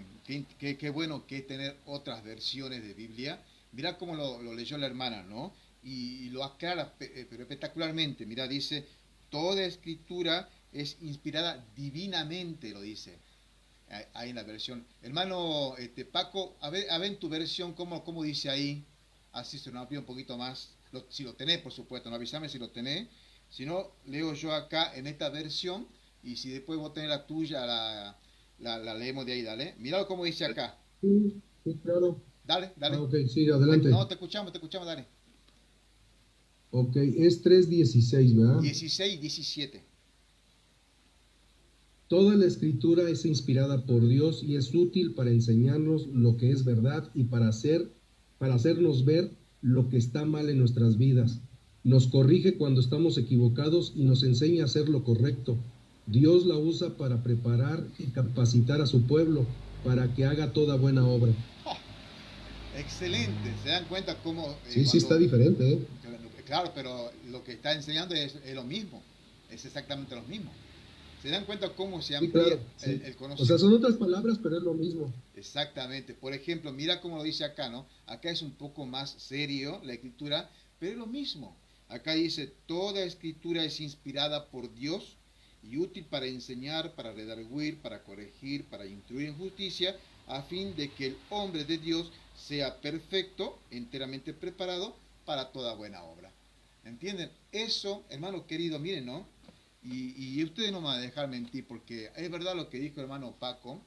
bueno que es tener otras versiones de Biblia. Mirá cómo lo leyó la hermana, ¿no? Y lo aclara pero espectacularmente. Mira, dice, toda escritura es inspirada divinamente, lo dice ahí en la versión. Hermano Paco, a ver en tu versión cómo dice ahí. Así se nos pide un poquito más, si lo tenés, por supuesto, no avísame si lo tenés. Si no, leo yo acá en esta versión, y si después vos tenés la tuya, la leemos de ahí, dale. Mirá cómo dice acá. Sí, claro. Dale. Ok, sí, adelante. No, te escuchamos, dale. Ok, es 3:16, ¿verdad? 16 y 17. Toda la escritura es inspirada por Dios y es útil para enseñarnos lo que es verdad y para hacernos ver lo que está mal en nuestras vidas. Nos corrige cuando estamos equivocados y nos enseña a hacer lo correcto. Dios la usa para preparar y capacitar a su pueblo para que haga toda buena obra. Excelente, ¿se dan cuenta cómo? Sí, está diferente, ¿eh? Claro, pero lo que está enseñando es lo mismo, es exactamente lo mismo. ¿Se dan cuenta cómo se amplía claro, sí. el conocimiento? O sea, son otras palabras, pero es lo mismo. Exactamente. Por ejemplo, mira cómo lo dice acá, ¿no? Acá es un poco más serio la escritura, pero es lo mismo. Acá dice, toda escritura es inspirada por Dios y útil para enseñar, para redarguir, para corregir, para instruir en justicia, a fin de que el hombre de Dios sea perfecto, enteramente preparado para toda buena obra. ¿Entienden? Eso, hermano querido, miren, ¿no? Y ustedes no me van a dejar mentir, porque es verdad lo que dijo el hermano Paco.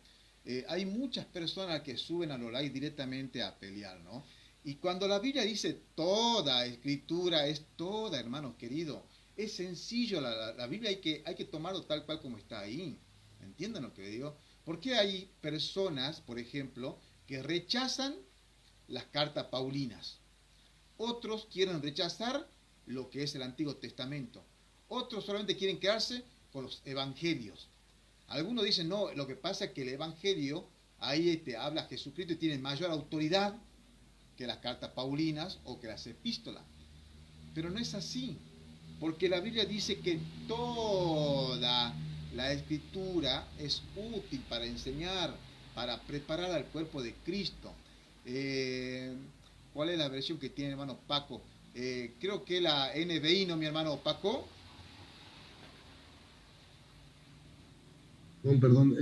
Hay muchas personas que suben a los likes directamente a pelear, ¿no? Y cuando la Biblia dice toda escritura, es toda, hermano querido. Es sencillo, la Biblia hay que tomarlo tal cual como está ahí. ¿Entienden lo que digo? Porque hay personas, por ejemplo, que rechazan las cartas paulinas. Otros quieren rechazar lo que es el Antiguo Testamento. Otros solamente quieren quedarse con los evangelios. Algunos dicen, no, lo que pasa es que el evangelio, ahí habla Jesucristo y tiene mayor autoridad que las cartas paulinas o que las epístolas. Pero no es así, porque la Biblia dice que toda la escritura es útil para enseñar, para preparar al cuerpo de Cristo. ¿Cuál es la versión que tiene hermano Paco? Creo que la NBI, ¿no, mi hermano Paco? No, perdón,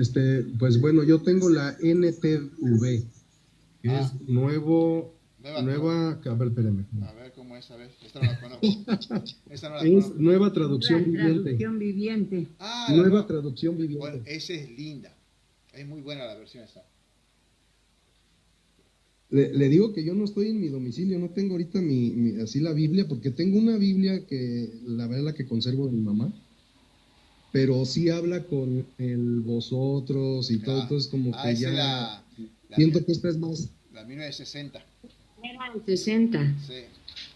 pues bueno, yo tengo la NTV, que es nueva, a ver, espérame. A ver cómo es, a ver, esta no la conozco. Esta no la Es conozco. nueva traducción viviente. Traducción viviente. Nueva traducción viviente. Bueno, esa es linda. Es muy buena la versión esa. Le digo que yo no estoy en mi domicilio, no tengo ahorita así la Biblia, porque tengo una Biblia que la verdad la que conservo de mi mamá, pero sí habla con el vosotros y todo, entonces como que ya siento que esta es más. La 1960. 60. Sí.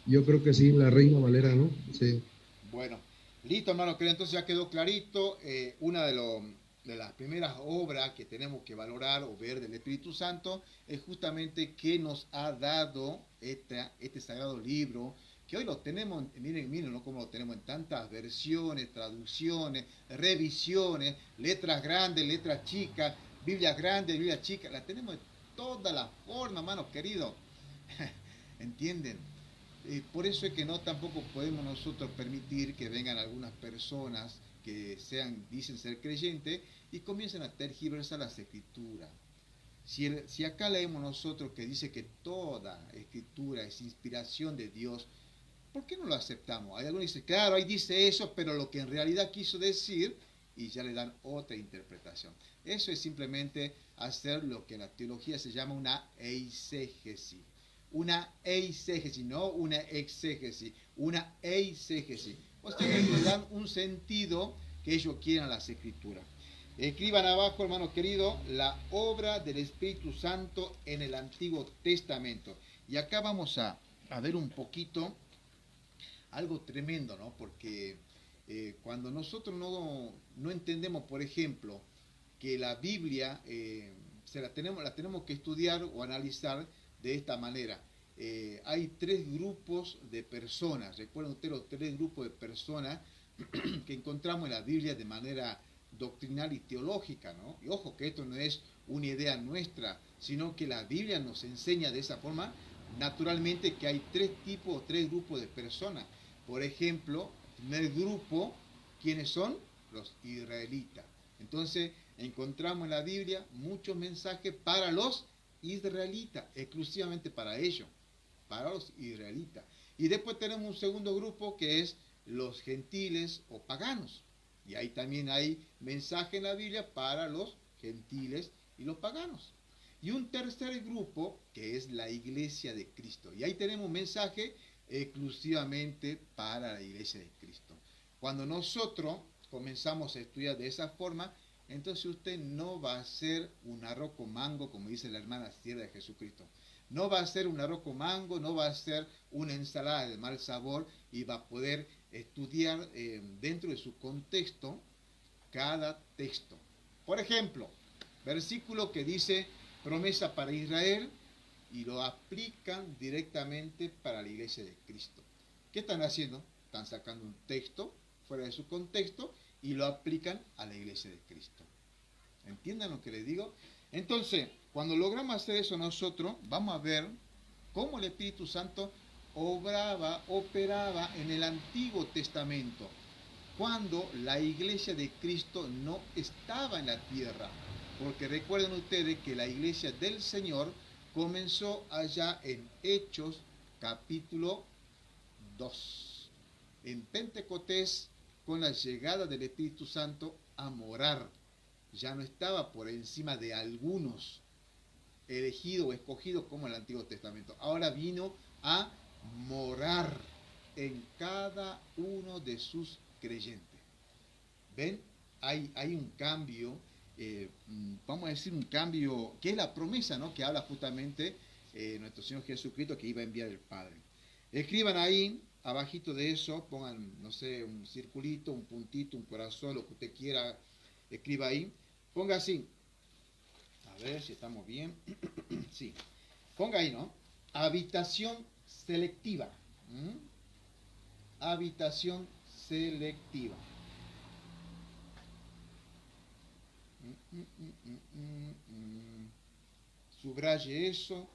Yo creo que sí, la Reina Valera, ¿no? Sí. Bueno, listo, hermano, que entonces ya quedó clarito. Una de las primeras obras que tenemos que valorar o ver del Espíritu Santo es justamente que nos ha dado este sagrado libro, que hoy lo tenemos, miren, ¿no? Como lo tenemos en tantas versiones, traducciones, revisiones, letras grandes, letras chicas, Biblias grandes, Biblias chicas, la tenemos de todas las formas, hermanos queridos. ¿Entienden? Por eso es que no tampoco podemos nosotros permitir que vengan algunas personas que dicen ser creyentes y comiencen a tergiversar las escrituras. Si acá leemos nosotros que dice que toda escritura es inspiración de Dios, ¿por qué no lo aceptamos? Hay algunos que dicen, claro, ahí dice eso, pero lo que en realidad quiso decir, y ya le dan otra interpretación. Eso es simplemente hacer lo que en la teología se llama una eisegesis. Una eisegesis, no una exégesis, una eisegesis. O sea, que le dan un sentido que ellos quieran a las escrituras. Escriban abajo, hermano querido, la obra del Espíritu Santo en el Antiguo Testamento. Y acá vamos a ver un poquito algo tremendo, ¿no? Porque cuando nosotros no entendemos, por ejemplo, que la Biblia la tenemos que estudiar o analizar de esta manera. Hay tres grupos de personas, recuerden ustedes los tres grupos de personas que encontramos en la Biblia de manera doctrinal y teológica, ¿no? Y ojo que esto no es una idea nuestra, sino que la Biblia nos enseña de esa forma, naturalmente, que hay tres grupos de personas. Por ejemplo, el primer grupo, ¿quiénes son? Los israelitas. Entonces, encontramos en la Biblia muchos mensajes para los israelitas, exclusivamente para ellos, para los israelitas. Y después tenemos un segundo grupo que es los gentiles o paganos. Y ahí también hay mensaje en la Biblia para los gentiles y los paganos. Y un tercer grupo que es la iglesia de Cristo. Y ahí tenemos un mensaje exclusivamente para la iglesia de Cristo. Cuando nosotros comenzamos a estudiar de esa forma, entonces usted no va a ser un arroz con mango, como dice la hermana Sierra de Jesucristo. No va a ser un arroz con mango, no va a ser una ensalada de mal sabor y va a poder estudiar dentro de su contexto cada texto. Por ejemplo, versículo que dice promesa para Israel y lo aplican directamente para la iglesia de Cristo. ¿Qué están haciendo? Están sacando un texto fuera de su contexto y lo aplican a la iglesia de Cristo. ¿Entiendan lo que les digo? Entonces, cuando logramos hacer eso nosotros, vamos a ver cómo el Espíritu Santo operaba en el Antiguo Testamento. cuando la iglesia de Cristo no estaba en la tierra. Porque recuerden ustedes que la iglesia del Señor comenzó allá en Hechos capítulo 2. En Pentecostés, con la llegada del Espíritu Santo a morar. Ya no estaba por encima de algunos elegidos o escogidos como en el Antiguo Testamento. Ahora vino a morar en cada uno de sus creyentes. ¿Ven? Hay un cambio, vamos a decir un cambio, que es la promesa, ¿no? Que habla justamente nuestro Señor Jesucristo, que iba a enviar el Padre. Escriban ahí, abajito de eso, pongan, no sé, un circulito, un puntito, un corazón, lo que usted quiera, escriba ahí. Ponga así, a ver si estamos bien. Sí, ponga ahí, ¿no? Habitación selectiva. Habitación selectiva. Subraye eso.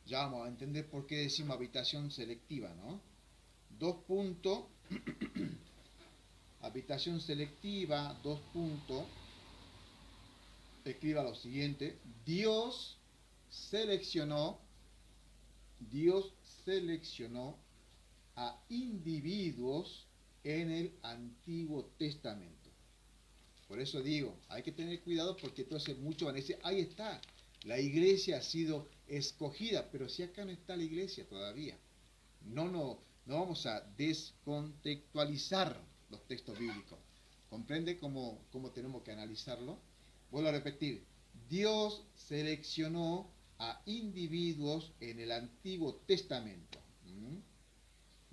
Ya vamos a entender por qué decimos habitación selectiva, ¿no? 2 puntos. Habitación selectiva, 2 puntos. Escriba lo siguiente. Dios seleccionó a individuos en el Antiguo Testamento. Por eso digo, hay que tener cuidado porque entonces muchos van a decir, ahí está, la iglesia ha sido escogida, pero si acá no está la iglesia todavía. No vamos a descontextualizar los textos bíblicos. ¿Comprende cómo tenemos que analizarlo? Vuelvo a repetir, Dios seleccionó a individuos en el Antiguo Testamento.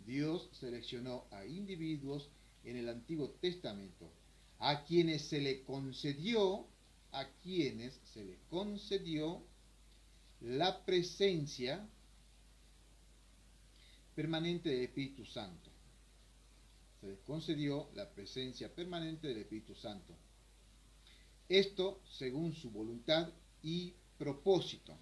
Dios seleccionó a individuos en el Antiguo Testamento, a quienes se le concedió la presencia permanente del Espíritu Santo. Se les concedió la presencia permanente del Espíritu Santo. Esto según su voluntad y propósito.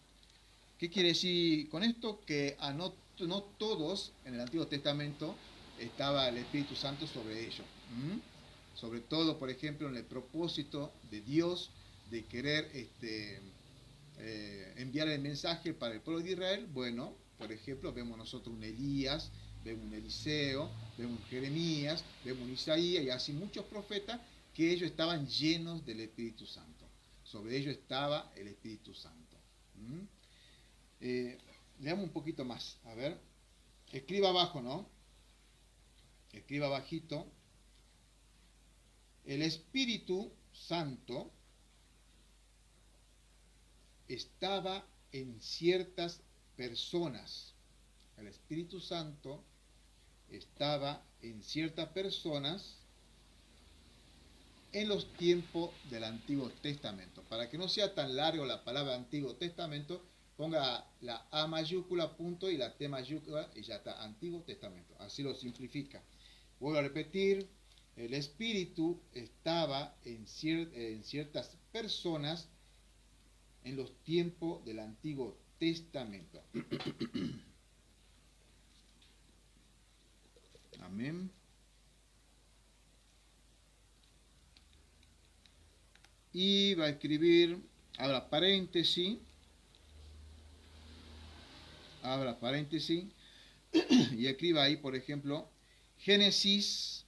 ¿Qué quiere decir con esto? Que no todos en el Antiguo Testamento estaba el Espíritu Santo sobre ellos. Sobre todo, por ejemplo, en el propósito de Dios de querer enviar el mensaje para el pueblo de Israel. Bueno, por ejemplo, vemos nosotros un Elías, vemos un Eliseo, vemos un Jeremías, vemos un Isaías y así muchos profetas que ellos estaban llenos del Espíritu Santo. Sobre ellos estaba el Espíritu Santo. Leamos un poquito más. A ver. Escriba abajo, ¿no? Escriba abajito. El Espíritu Santo estaba en ciertas personas. El Espíritu Santo estaba en ciertas personas en los tiempos del Antiguo Testamento. Para que no sea tan largo la palabra Antiguo Testamento, ponga la A mayúscula, punto, y la T mayúscula, y ya está, Antiguo Testamento. Así lo simplifica. Vuelvo a repetir, el Espíritu estaba en ciertas personas en los tiempos del Antiguo Testamento. Amén. Y va a escribir, abra paréntesis, y escriba ahí, por ejemplo, Génesis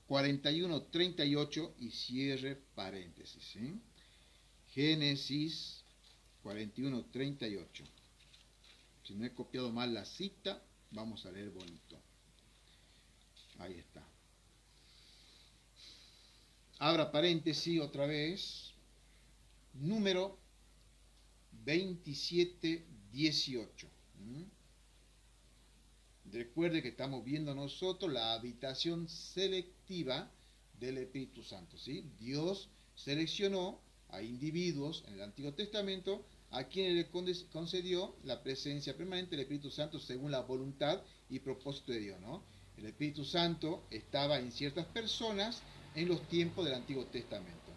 41:38 y cierre paréntesis. ¿Sí? Génesis 41:38. Si no he copiado mal la cita, vamos a leer bonito. Ahí está. Abra paréntesis otra vez. Número 27:18. Recuerde que estamos viendo nosotros la habitación selectiva del Espíritu Santo. ¿Sí? Dios seleccionó a individuos en el Antiguo Testamento a quienes le concedió la presencia permanente del Espíritu Santo según la voluntad y propósito de Dios, ¿no? El Espíritu Santo estaba en ciertas personas en los tiempos del Antiguo Testamento.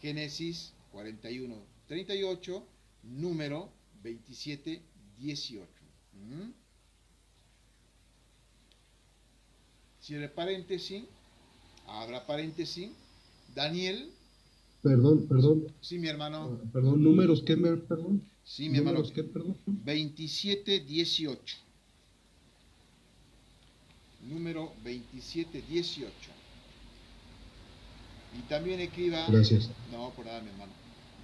Génesis 41:38, número 27:18. Cierre paréntesis abra paréntesis, Daniel, Perdón, sí, mi hermano, perdón, números, ¿qué, perdón? sí, mi hermano, ¿Números qué, perdón? 27:18. Número 27:18. Y también escriba, Gracias. no, por nada, mi hermano,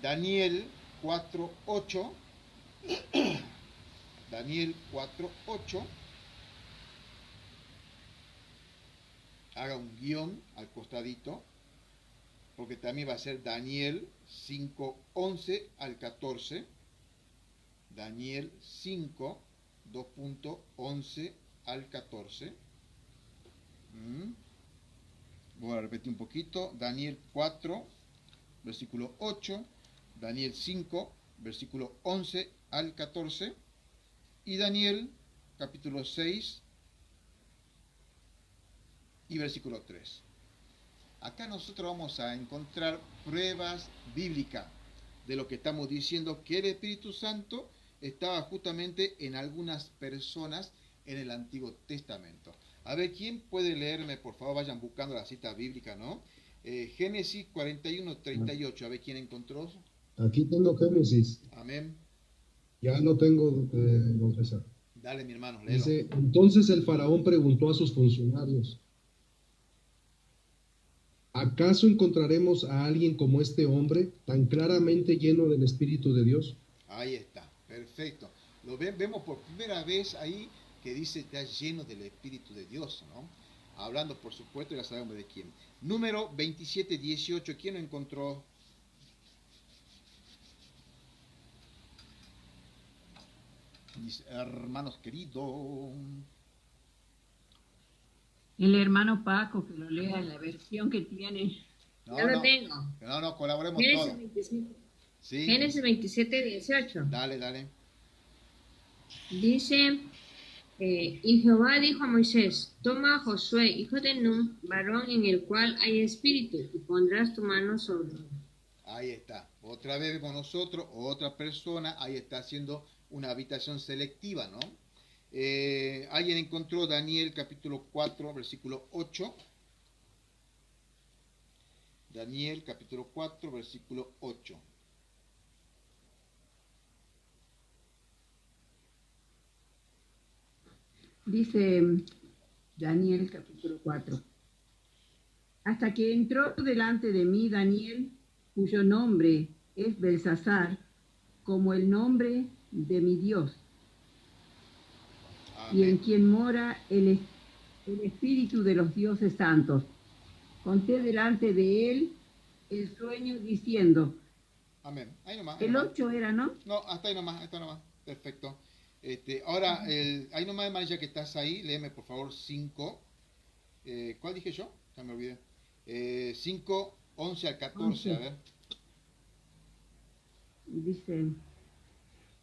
Daniel 4:8. Daniel 4:8. Haga un guión al costadito, porque también va a ser Daniel 5:11 al 14. Daniel 5, 2.11 al 14. Voy a repetir un poquito. Daniel 4, versículo 8. Daniel 5, versículo 11 al 14. Y Daniel, capítulo 6 y versículo 3. Acá nosotros vamos a encontrar pruebas bíblicas de lo que estamos diciendo, que el Espíritu Santo estaba justamente en algunas personas en el Antiguo Testamento. A ver, ¿quién puede leerme, por favor? Vayan buscando la cita bíblica, ¿no? Génesis 41:38. A ver, ¿quién encontró? Aquí tengo Génesis. Amén. Ya lo tengo, don César. Dale, mi hermano, léelo. Dice, entonces el faraón preguntó a sus funcionarios, ¿acaso encontraremos a alguien como este hombre, tan claramente lleno del Espíritu de Dios? Ahí está, perfecto. Vemos por primera vez ahí que dice está lleno del Espíritu de Dios, ¿no? Hablando, por supuesto, ya sabemos de quién. Número 27:18, ¿quién lo encontró? Mis hermanos queridos. El hermano Paco, que lo lea en la versión que tiene. Yo lo tengo. No, colaboremos Génesis todos. 27. Sí. Génesis 27:18. Dale. Dice, y Jehová dijo a Moisés, toma a Josué, hijo de Nun, varón en el cual hay espíritu, y pondrás tu mano sobre él. Ahí está. Otra vez vemos nosotros, otra persona, ahí está haciendo una habitación selectiva, ¿no? Alguien encontró Daniel capítulo 4, versículo 8. Daniel capítulo 4, versículo 8. Dice Daniel capítulo 4. Hasta que entró delante de mí Daniel, cuyo nombre es Belsasar, como el nombre de mi Dios, Amén. y en quien mora el espíritu de los dioses santos. Conté delante de él el sueño diciendo, Amén. Ahí nomás. el 8 era, ¿no? No, hasta ahí nomás. Perfecto. Ahora, ahí nomás, hermano, ya que estás ahí, léeme por favor 5. ¿Cuál dije yo? Ya me olvidé. 5, 11 al 14, 11. a ver. Dice,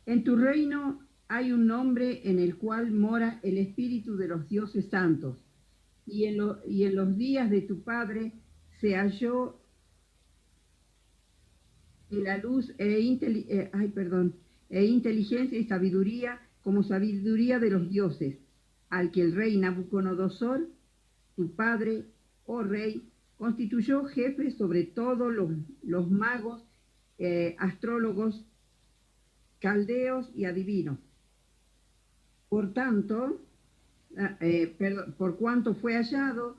en tu reino hay un nombre en el cual mora el espíritu de los dioses santos, y en los días de tu padre se halló la luz e inteligencia y sabiduría como sabiduría de los dioses, al que el rey Nabucodonosor, tu padre, oh rey, constituyó jefe sobre todos los magos, astrólogos, caldeos y adivinos. Por tanto, por cuanto fue hallado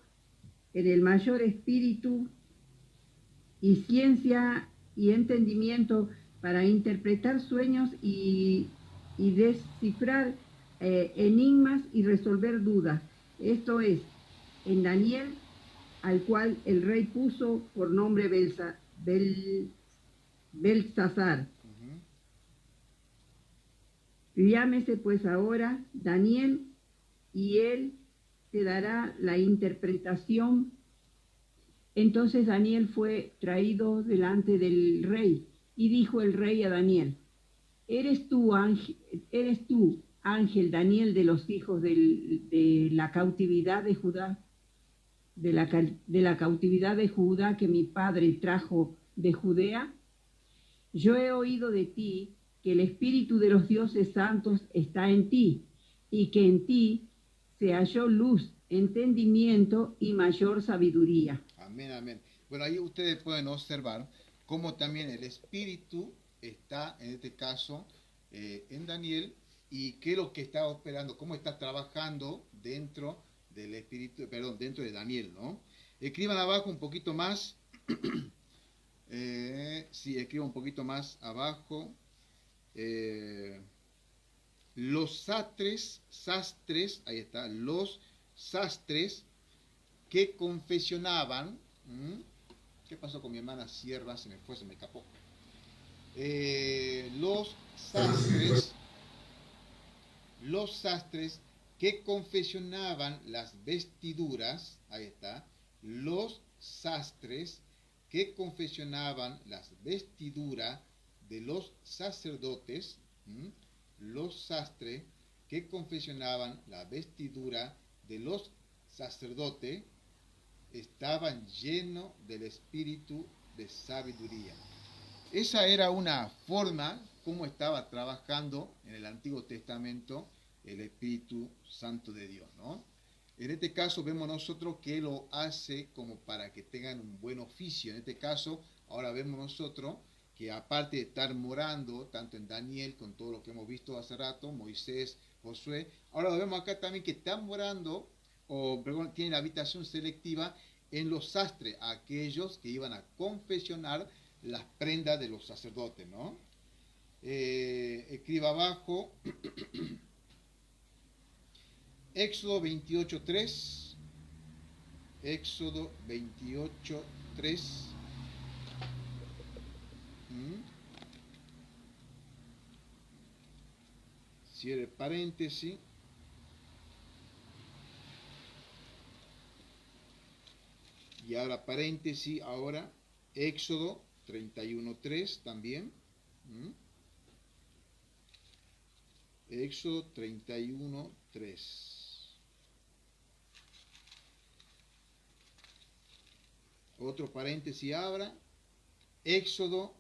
en el mayor espíritu y ciencia y entendimiento para interpretar sueños y descifrar enigmas y resolver dudas. Esto es, en Daniel, al cual el rey puso por nombre Belsasar. Llámese pues ahora Daniel, y él te dará la interpretación. Entonces Daniel fue traído delante del rey, y dijo el rey a Daniel, ¿eres tú, ángel Daniel, de los hijos de la cautividad de Judá, de la cautividad de Judá que mi padre trajo de Judea? Yo he oído de ti que el espíritu de los dioses santos está en ti, y que en ti se halló luz, entendimiento y mayor sabiduría. Amén, amén. Bueno, ahí ustedes pueden observar cómo también el Espíritu está, en este caso, en Daniel, y qué es lo que está operando, cómo está trabajando dentro del Espíritu, perdón, dentro de Daniel, ¿no? Escriban abajo un poquito más, sí, escriban un poquito más abajo, los sastres, ahí está, los sastres que confesionaban. ¿Qué pasó con mi hermana Sierra? Se me fue, se me escapó. Los sastres que confesionaban las vestiduras, ahí está, los sastres que confesionaban las vestiduras de los sacerdotes, los sastres que confesionaban la vestidura de los sacerdotes, estaban llenos del espíritu de sabiduría. Esa era una forma como estaba trabajando en el Antiguo Testamento el Espíritu Santo de Dios, ¿no? En este caso vemos nosotros que lo hace como para que tengan un buen oficio. En este caso, ahora vemos nosotros que aparte de estar morando, tanto en Daniel, con todo lo que hemos visto hace rato, Moisés, Josué, ahora lo vemos acá también que están morando, o perdón, tienen habitación selectiva en los sastres, aquellos que iban a confeccionar las prendas de los sacerdotes, ¿no? Escriba abajo Éxodo 28:3, Éxodo 28:3. Cierre paréntesis. Y ahora paréntesis, ahora Éxodo 31:3 también. Éxodo 31:3. Otro paréntesis abra. Éxodo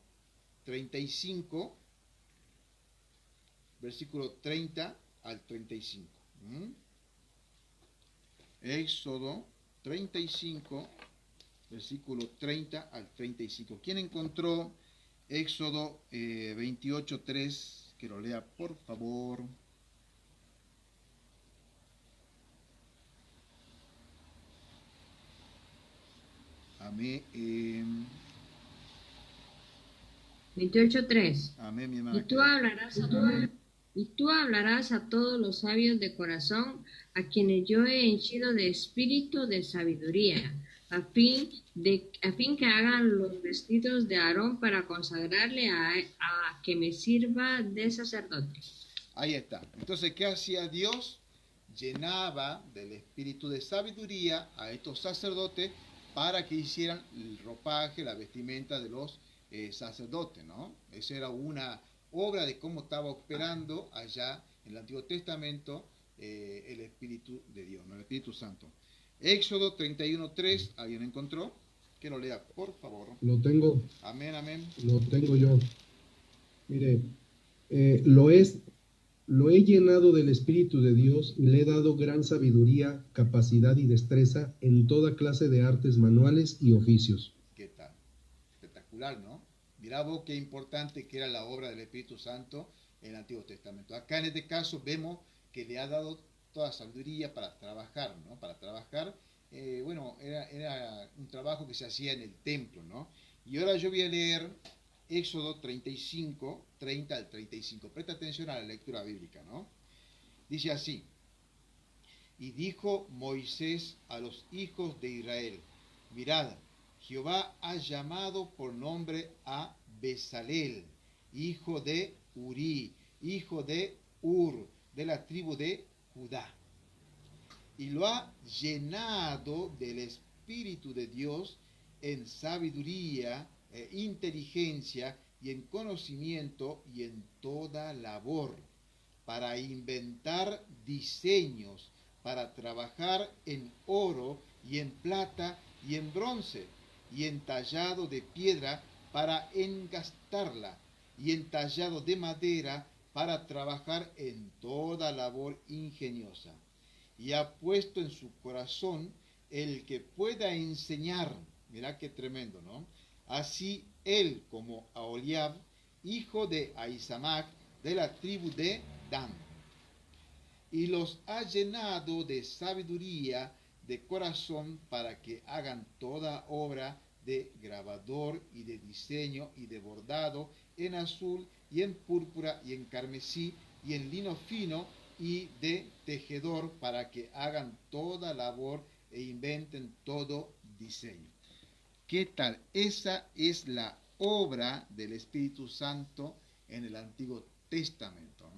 35, versículo 30 al 35. Éxodo 35, versículo 30 al 35. ¿Quién encontró Éxodo 28:3? Que lo lea, por favor. Amén. 28:3. Amén, mi hermana. Y tú hablarás a todos los sabios de corazón, a quienes yo he henchido de espíritu de sabiduría, a fin que hagan los vestidos de Aarón para consagrarle a que me sirva de sacerdote. Ahí está. Entonces, ¿qué hacía Dios? Llenaba del espíritu de sabiduría a estos sacerdotes para que hicieran el ropaje, la vestimenta de los sacerdotes, ¿no? Esa era una obra de cómo estaba operando allá en el Antiguo Testamento el Espíritu de Dios, ¿no? El Espíritu Santo. Éxodo 31:3, ¿alguien encontró? Que lo lea, por favor. Lo tengo. Amén, amén. Lo tengo yo. Mire, lo he llenado del Espíritu de Dios y le he dado gran sabiduría, capacidad y destreza en toda clase de artes manuales y oficios. ¿Qué tal? Espectacular, ¿no? Mirá vos qué importante que era la obra del Espíritu Santo en el Antiguo Testamento. Acá en este caso vemos que le ha dado toda sabiduría para trabajar, ¿no? Para trabajar, bueno, era un trabajo que se hacía en el templo, ¿no? Y ahora yo voy a leer Éxodo 35, 30 al 35. Presta atención a la lectura bíblica, ¿no? Dice así: y dijo Moisés a los hijos de Israel: mirad, Jehová ha llamado por nombre a Bezalel, hijo de Uri, hijo de Ur, de la tribu de Judá, y lo ha llenado del Espíritu de Dios en sabiduría, inteligencia y en conocimiento y en toda labor, para inventar diseños, para trabajar en oro y en plata y en bronce, y en tallado de piedra para engastarla, y en tallado de madera para trabajar en toda labor ingeniosa. Y ha puesto en su corazón el que pueda enseñar, Mirá qué tremendo, ¿no? Así él como Aholiab, hijo de Ahisamac, de la tribu de Dan. Y los ha llenado de sabiduría de corazón para que hagan toda obra de grabador y de diseño y de bordado en azul y en púrpura y en carmesí y en lino fino y de tejedor para que hagan toda labor e inventen todo diseño. ¿Qué tal? Esa es la obra del Espíritu Santo en el Antiguo Testamento.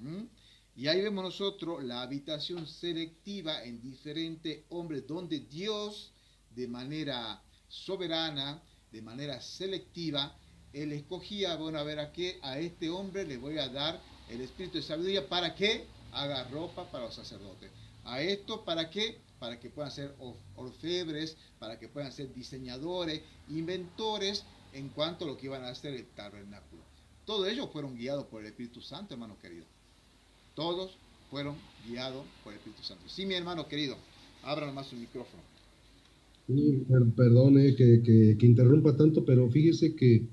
Y ahí vemos nosotros la habitación selectiva en diferentes hombres, donde Dios, de manera soberana, de manera selectiva, él escogía, bueno, a ver, a este hombre le voy a dar el espíritu de sabiduría para que haga ropa para los sacerdotes. A esto, ¿para qué? Para que puedan ser orfebres, para que puedan ser diseñadores, inventores en cuanto a lo que iban a hacer el tabernáculo. Todos ellos fueron guiados por el Espíritu Santo, hermanos queridos. Todos fueron guiados por el Espíritu Santo. Sí, mi hermano querido, abra nomás su micrófono. Sí, perdone que interrumpa tanto, pero fíjese que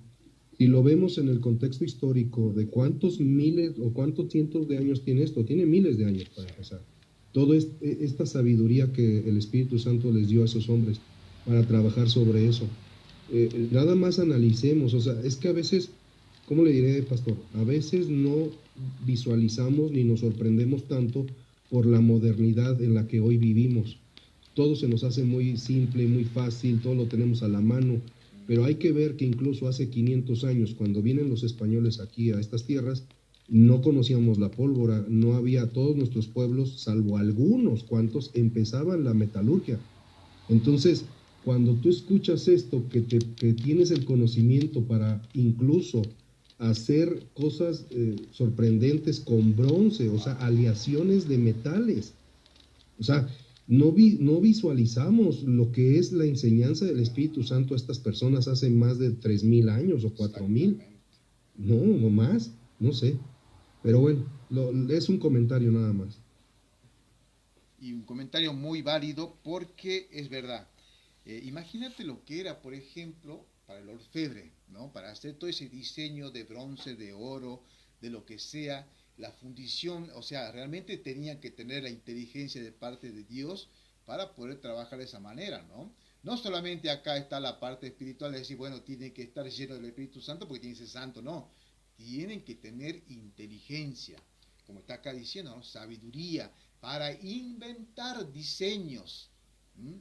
si lo vemos en el contexto histórico de cuántos miles o cuántos cientos de años tiene esto, tiene miles de años para empezar. Toda esta sabiduría que el Espíritu Santo les dio a esos hombres para trabajar sobre eso. Nada más analicemos, o sea, es que a veces, ¿cómo le diré, pastor? A veces no visualizamos ni nos sorprendemos tanto por la modernidad en la que hoy vivimos. Todo se nos hace muy simple, muy fácil, todo lo tenemos a la mano, pero hay que ver que incluso hace 500 años, cuando vienen los españoles aquí a estas tierras, no conocíamos la pólvora, no había, todos nuestros pueblos, salvo algunos cuantos, empezaban la metalurgia. Entonces, cuando tú escuchas esto, que tienes el conocimiento para incluso hacer cosas sorprendentes con bronce, o sea, aleaciones de metales, o sea, no visualizamos lo que es la enseñanza del Espíritu Santo a estas personas hace más de 3,000 años o 4,000, no, o más, no sé. Pero bueno, es un comentario nada más. Y un comentario muy válido porque es verdad. Imagínate lo que era, por ejemplo, para el orfebre, ¿no? Para hacer todo ese diseño de bronce, de oro, de lo que sea, la fundición, o sea, realmente tenían que tener la inteligencia de parte de Dios para poder trabajar de esa manera, ¿no? No solamente acá está la parte espiritual de decir, bueno, tiene que estar lleno del Espíritu Santo porque tiene que ser santo, no. Tienen que tener inteligencia, como está acá diciendo, ¿no? Sabiduría, para inventar diseños.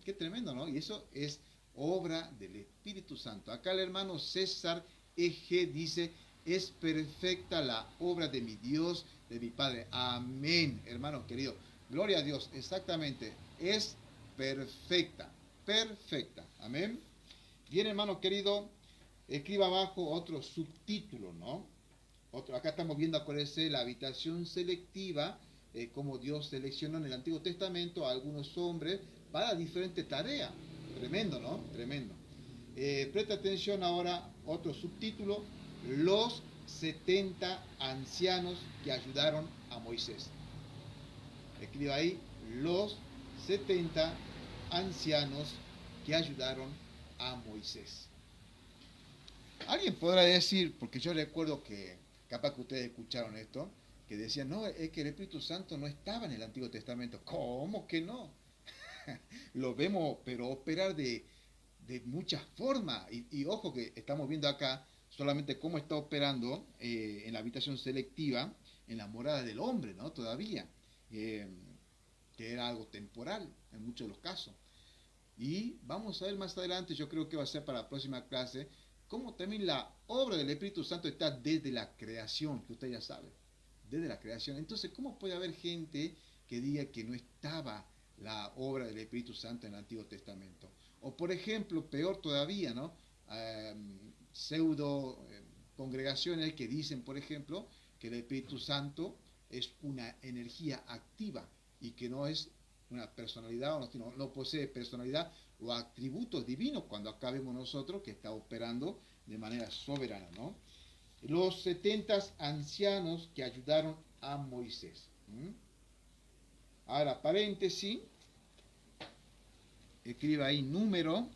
Qué tremendo, ¿no? Y eso es obra del Espíritu Santo. Acá el hermano César Eje dice, es perfecta la obra de mi Dios, de mi Padre. Amén, hermano querido. Gloria a Dios, exactamente. Es perfecta, perfecta. Amén. Bien, hermano querido, escriba abajo otro subtítulo, ¿no? Acá estamos viendo cuál es la habitación selectiva, cómo Dios seleccionó en el Antiguo Testamento a algunos hombres para diferentes tareas. Tremendo, ¿no? Tremendo. Presta atención ahora, otro subtítulo, los 70 ancianos que ayudaron a Moisés. Escriba ahí, los 70 ancianos que ayudaron a Moisés. Alguien podrá decir, porque yo recuerdo que capaz que ustedes escucharon esto, que decían, no, es que el Espíritu Santo no estaba en el Antiguo Testamento. ¿Cómo que no? Lo vemos, pero operar de muchas formas. Y ojo que estamos viendo acá solamente cómo está operando en la habitación selectiva, en la morada del hombre, ¿no? Todavía, que era algo temporal en muchos de los casos. Y vamos a ver más adelante, yo creo que va a ser para la próxima clase, cómo también la obra del Espíritu Santo está desde la creación, que usted ya sabe, desde la creación. Entonces, ¿cómo puede haber gente que diga que no estaba la obra del Espíritu Santo en el Antiguo Testamento? O por ejemplo, peor todavía, ¿no? Pseudo congregaciones que dicen, por ejemplo, que el Espíritu Santo es una energía activa y que no es una personalidad, o no posee personalidad o atributos divinos, cuando acá vemos nosotros que está operando de manera soberana, ¿no? Los 70 ancianos que ayudaron a Moisés. Ahora, paréntesis, escriba ahí número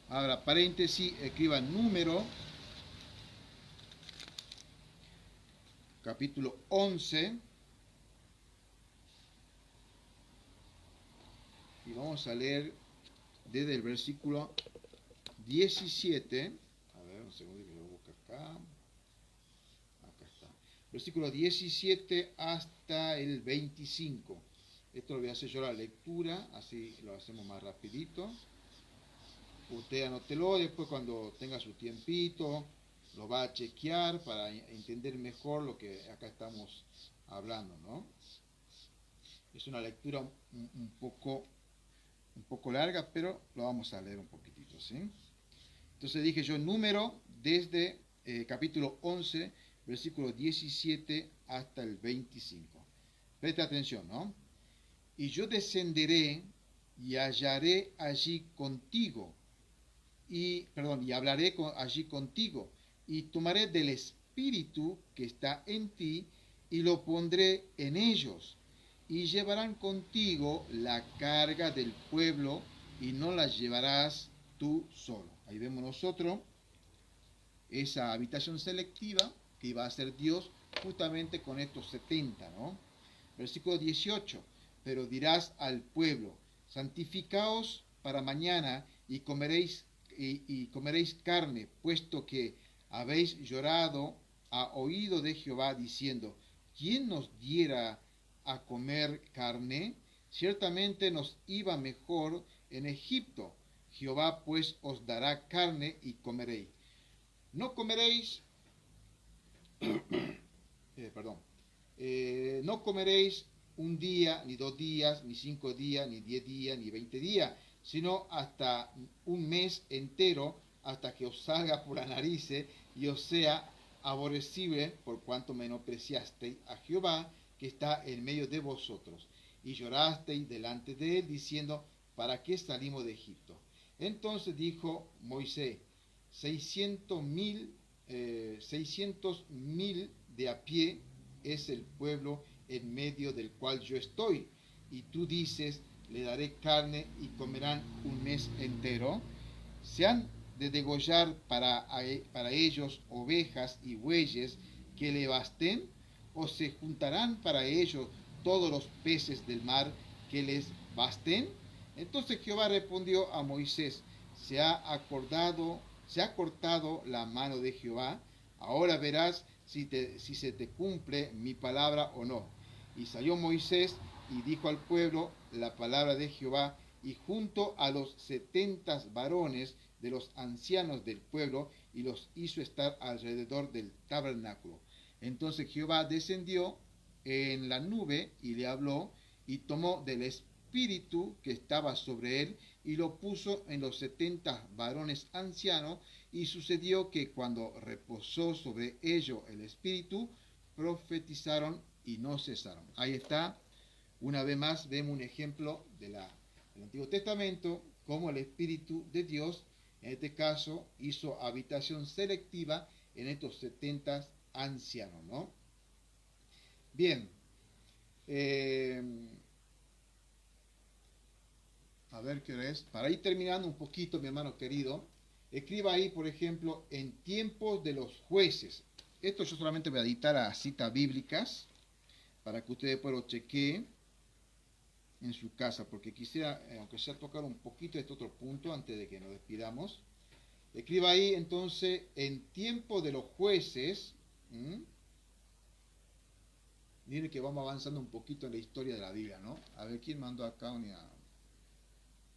Ahora, paréntesis, escriba número, capítulo 11. Y vamos a leer desde el versículo 17. A ver, un segundo que lo busco acá. Acá está. Versículo 17 hasta el 25. Esto lo voy a hacer yo la lectura, así lo hacemos más rapidito. Usted anótelo, después cuando tenga su tiempito, lo va a chequear para entender mejor lo que acá estamos hablando, ¿no? Es una lectura un poco larga, pero lo vamos a leer un poquitito, ¿sí? Entonces dije yo número desde capítulo 11, versículo 17 hasta el 25. Presta atención, ¿no? Y yo descenderé y hallaré allí contigo, y hablaré allí contigo, y tomaré del espíritu que está en ti, y lo pondré en ellos, y llevarán contigo la carga del pueblo, y no la llevarás tú solo. Ahí vemos nosotros esa habitación selectiva que iba a hacer Dios justamente con estos 70, ¿no? Versículo 18, pero dirás al pueblo, santificaos para mañana y comeréis carne, puesto que habéis llorado a oído de Jehová diciendo, ¿quién nos diera a comer carne? Ciertamente nos iba mejor en Egipto. Jehová pues os dará carne y comeréis. No comeréis, no comeréis un día, ni 2 días, ni 5 días, ni 10 días, ni 20 días, sino hasta un mes entero, hasta que os salga por la nariz y os sea aborrecible, por cuanto menospreciasteis a Jehová, que está en medio de vosotros, y llorasteis delante de él, diciendo, ¿para qué salimos de Egipto? Entonces dijo Moisés, 600.000 de a pie es el pueblo en medio del cual yo estoy, y tú dices, le daré carne y comerán un mes entero. Se han de degollar para ellos ovejas y bueyes que le basten, o se juntarán para ellos todos los peces del mar que les basten. Entonces Jehová respondió a Moisés, se ha cortado la mano de Jehová, ahora verás si se te cumple mi palabra o no. Y salió Moisés y dijo al pueblo la palabra de Jehová, y junto a los 70 varones de los ancianos del pueblo, y los hizo estar alrededor del tabernáculo. Entonces Jehová descendió en la nube y le habló, y tomó del espíritu que estaba sobre él, y lo puso en los 70 varones ancianos, y sucedió que cuando reposó sobre ellos el espíritu, profetizaron y no cesaron. Ahí está, una vez más vemos un ejemplo del Antiguo Testamento, como el Espíritu de Dios, en este caso, hizo habitación selectiva en estos 70 ancianos, ¿no? Bien, a ver qué hora es. Para ir terminando un poquito, mi hermano querido, escriba ahí, por ejemplo, en tiempos de los jueces. Esto yo solamente voy a editar a citas bíblicas, para que ustedes después lo chequeen en su casa, porque quisiera, aunque sea tocar un poquito este otro punto antes de que nos despidamos. Escriba ahí entonces, en tiempo de los jueces. Miren que vamos avanzando un poquito en la historia de la Biblia, ¿no? A ver, ¿quién mandó acá una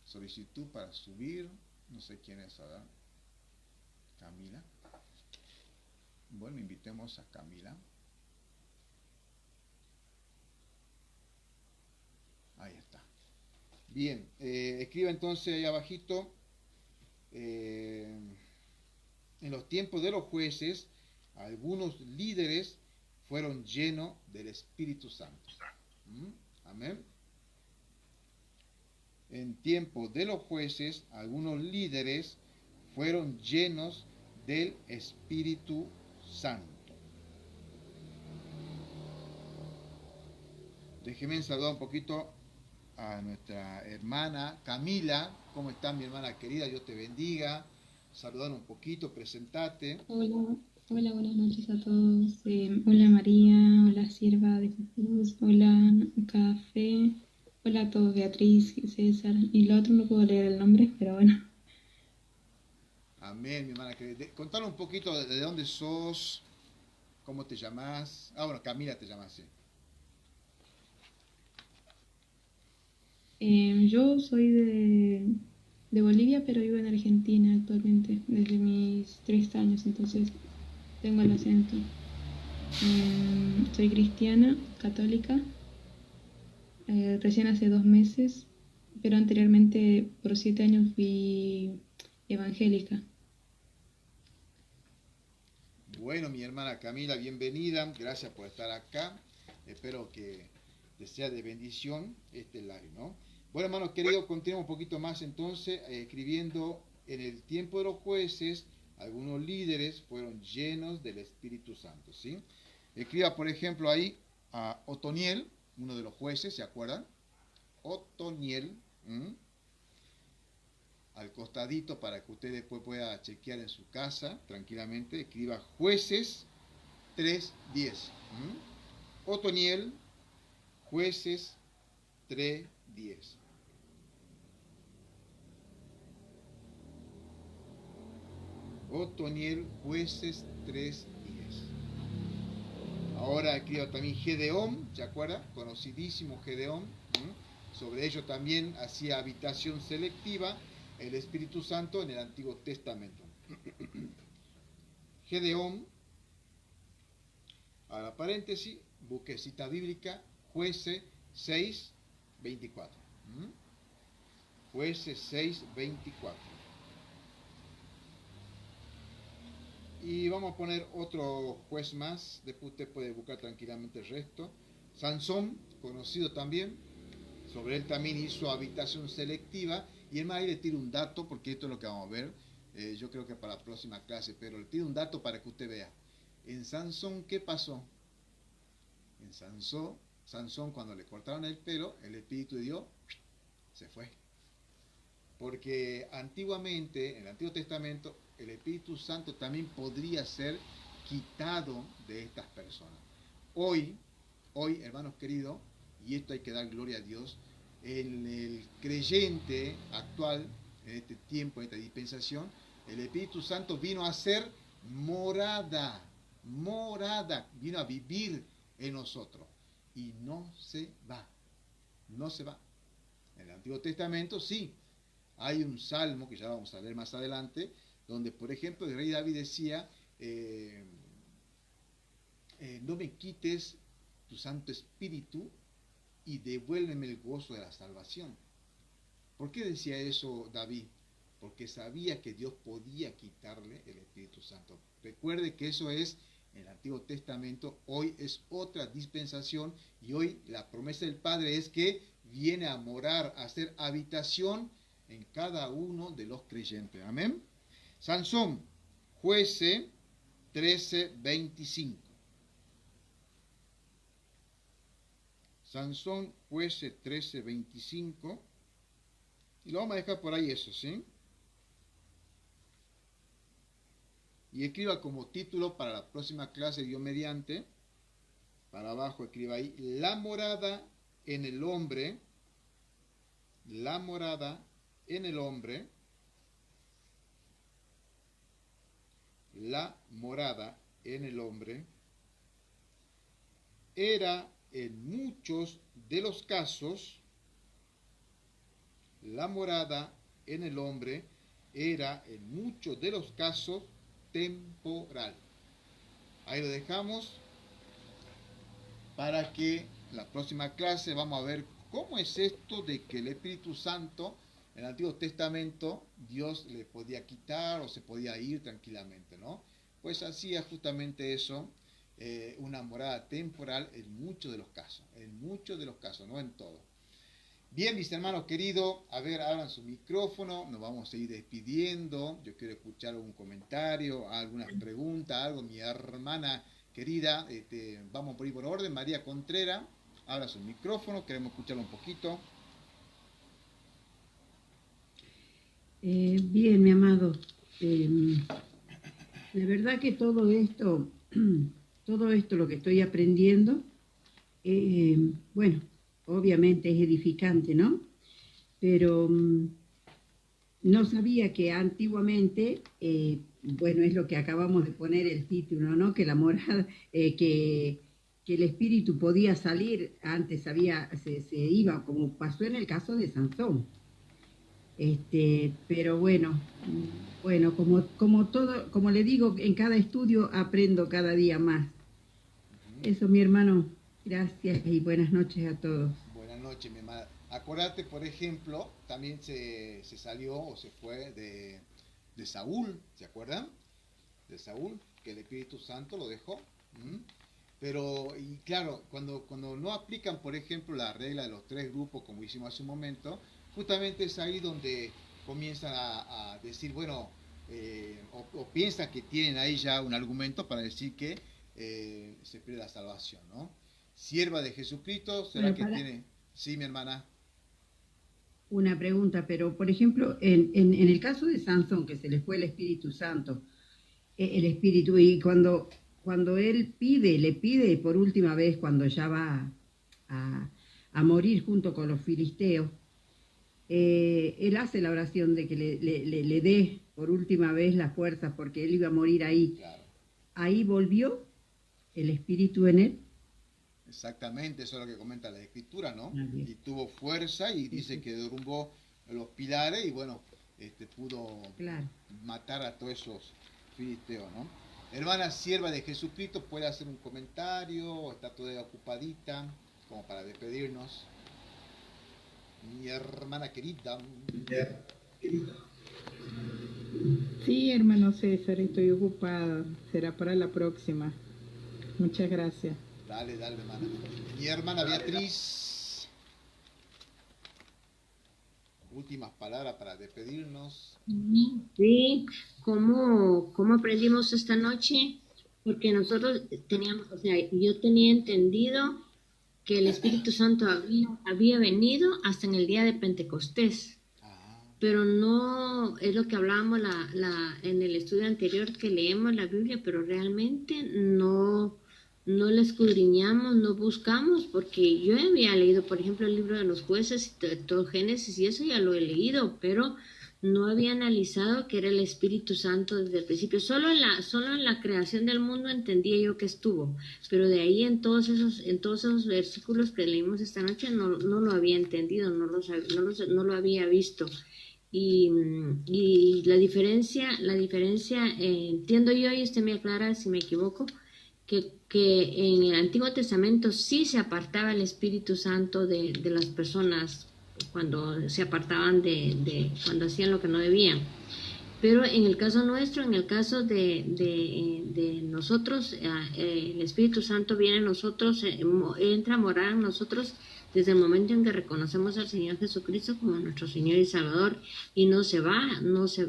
solicitud para subir? No sé quién es, ¿verdad? Camila. Bueno, invitemos a Camila. Ahí está. Bien, escriba entonces ahí abajito, en los tiempos de los jueces, algunos líderes fueron llenos del Espíritu Santo. Amén. En tiempos de los jueces, algunos líderes fueron llenos del Espíritu Santo. Déjenme saludar un poquito a nuestra hermana Camila. ¿Cómo está mi hermana querida? Dios te bendiga. Saludar un poquito, presentate. Hola, hola, buenas noches a todos. Hola María, hola Sierva de Jesús, hola Café, hola a todos, Beatriz, César, y lo otro no puedo leer el nombre, pero bueno. Amén, mi hermana querida. Contanos un poquito de dónde sos, cómo te llamas. Ah, bueno, Camila te llamas, sí. Yo soy de Bolivia, pero vivo en Argentina actualmente, desde mis 3 años, entonces tengo el acento. Soy cristiana, católica, recién hace 2 meses, pero anteriormente por 7 años fui evangélica. Bueno, mi hermana Camila, bienvenida. Gracias por estar acá. Espero que te sea de bendición este live, ¿no? Bueno, hermanos queridos, continuamos un poquito más entonces, escribiendo en el tiempo de los jueces, algunos líderes fueron llenos del Espíritu Santo, ¿sí? Escriba, por ejemplo, ahí a Otoniel, uno de los jueces, ¿se acuerdan? Otoniel, al costadito para que usted después pueda chequear en su casa tranquilamente. Escriba Jueces 3:10. Otoniel, Jueces 3:10. Otoniel, Jueces 3:10. Ahora escriba también Gedeón, ¿se acuerda? Conocidísimo Gedeón. Sobre ello también hacía habitación selectiva el Espíritu Santo en el Antiguo Testamento. Gedeón, a la paréntesis, busque cita bíblica, Jueces 6:24. Jueces 6:24. Y vamos a poner otro juez más, después usted puede buscar tranquilamente el resto. Sansón, conocido también, sobre él también hizo habitación selectiva. Y es más, ahí le tiro un dato, porque esto es lo que vamos a ver, yo creo que para la próxima clase, pero le tiro un dato para que usted vea. En Sansón, ¿qué pasó? En Sansón, cuando le cortaron el pelo, el Espíritu de Dios se fue. Porque antiguamente, en el Antiguo Testamento, el Espíritu Santo también podría ser quitado de estas personas. Hoy, hermanos queridos, y esto hay que dar gloria a Dios, el creyente actual, en este tiempo, en esta dispensación, el Espíritu Santo vino a ser morada, vino a vivir en nosotros. Y no se va. En el Antiguo Testamento sí, hay un salmo que ya vamos a leer más adelante, donde por ejemplo el rey David decía, no me quites tu Santo Espíritu y devuélveme el gozo de la salvación. ¿Por qué decía eso David? Porque sabía que Dios podía quitarle el Espíritu Santo. Recuerde que eso es en el Antiguo Testamento, hoy es otra dispensación y hoy la promesa del Padre es que viene a morar, a hacer habitación en cada uno de los creyentes. Amén. Sansón, Jueces 13:25. Sansón, Jueces 13:25. Y lo vamos a dejar por ahí eso, ¿sí? Y escriba como título para la próxima clase, Dios mediante. Para abajo escriba ahí, la morada en el hombre. La morada en el hombre. La morada en el hombre era en muchos de los casos, la morada en el hombre era en muchos de los casos temporal. Ahí lo dejamos para que la próxima clase vamos a ver cómo es esto de que el Espíritu Santo en el Antiguo Testamento Dios le podía quitar o se podía ir tranquilamente, ¿no? Pues hacía justamente eso, una morada temporal en muchos de los casos, no en todos. Bien, mis hermanos queridos, a ver, abran su micrófono, nos vamos a ir despidiendo. Yo quiero escuchar algún comentario, alguna pregunta, algo. Mi hermana querida, vamos por ir por orden. María Contreras, abra su micrófono, queremos escucharlo un poquito. Bien, mi amado. La verdad que todo esto, todo esto lo que estoy aprendiendo, bueno, obviamente es edificante, ¿no? Pero no sabía que antiguamente, bueno, es lo que acabamos de poner el título, ¿no? Que la morada, que el espíritu podía salir, antes se iba, como pasó en el caso de Sansón. Pero bueno, bueno, como todo, como le digo, en cada estudio aprendo cada día más. Eso, mi hermano, gracias y buenas noches a todos. Buenas noches, mi hermana. Acordate, por ejemplo, también se salió o se fue de Saúl, ¿se acuerdan? De Saúl, que el Espíritu Santo lo dejó. ¿Mm? Pero, y claro, cuando no aplican, por ejemplo, la regla de los 3 grupos, como hicimos hace un momento, justamente es ahí donde comienzan a decir, bueno, o piensan que tienen ahí ya un argumento para decir que se pierde la salvación, ¿no? Sierva de Jesucristo, ¿será Bueno, que tiene? Sí, mi hermana. una pregunta, pero por ejemplo, en el caso de Sansón, que se le fue el Espíritu Santo, el Espíritu, y cuando él le pide por última vez, cuando ya va a morir junto con los filisteos, él hace la oración de que le dé por última vez las fuerzas, porque él iba a morir ahí. Claro. Ahí volvió el Espíritu en él. Exactamente, eso es lo que comenta la Escritura, ¿no? Ah, bien. Y tuvo fuerza y dice que derrumbó los pilares y bueno, pudo Claro. matar a todos esos filisteos, ¿no? Hermana sierva de Jesucristo, ¿puede hacer un comentario? ¿O está todavía ocupadita? Como para despedirnos. Mi hermana querida. Sí, hermano César, estoy ocupada. Será para la próxima. Muchas gracias. Dale, hermana. Mi hermana Beatriz. Últimas palabras para despedirnos. Sí, ¿cómo aprendimos esta noche? Porque nosotros teníamos, o sea, yo tenía entendido que el Espíritu Santo había venido hasta en el día de Pentecostés, pero no es lo que hablábamos en el estudio anterior que leemos la Biblia, pero realmente no la escudriñamos, no buscamos, porque yo había leído, por ejemplo, el libro de los jueces, todo Génesis, y eso ya lo he leído, pero no había analizado que era el Espíritu Santo desde el principio. Solo en la creación del mundo entendía yo que estuvo, pero de ahí en todos esos versículos que leímos esta noche no lo había entendido, no lo había visto. Y la diferencia, entiendo yo, y usted me aclara si me equivoco, que en el Antiguo Testamento sí se apartaba el Espíritu Santo de las personas cuando se apartaban cuando hacían lo que no debían. Pero en el caso nuestro, en el caso de nosotros, el Espíritu Santo viene a nosotros, entra a morar en nosotros desde el momento en que reconocemos al Señor Jesucristo como nuestro Señor y Salvador, y no se va, no se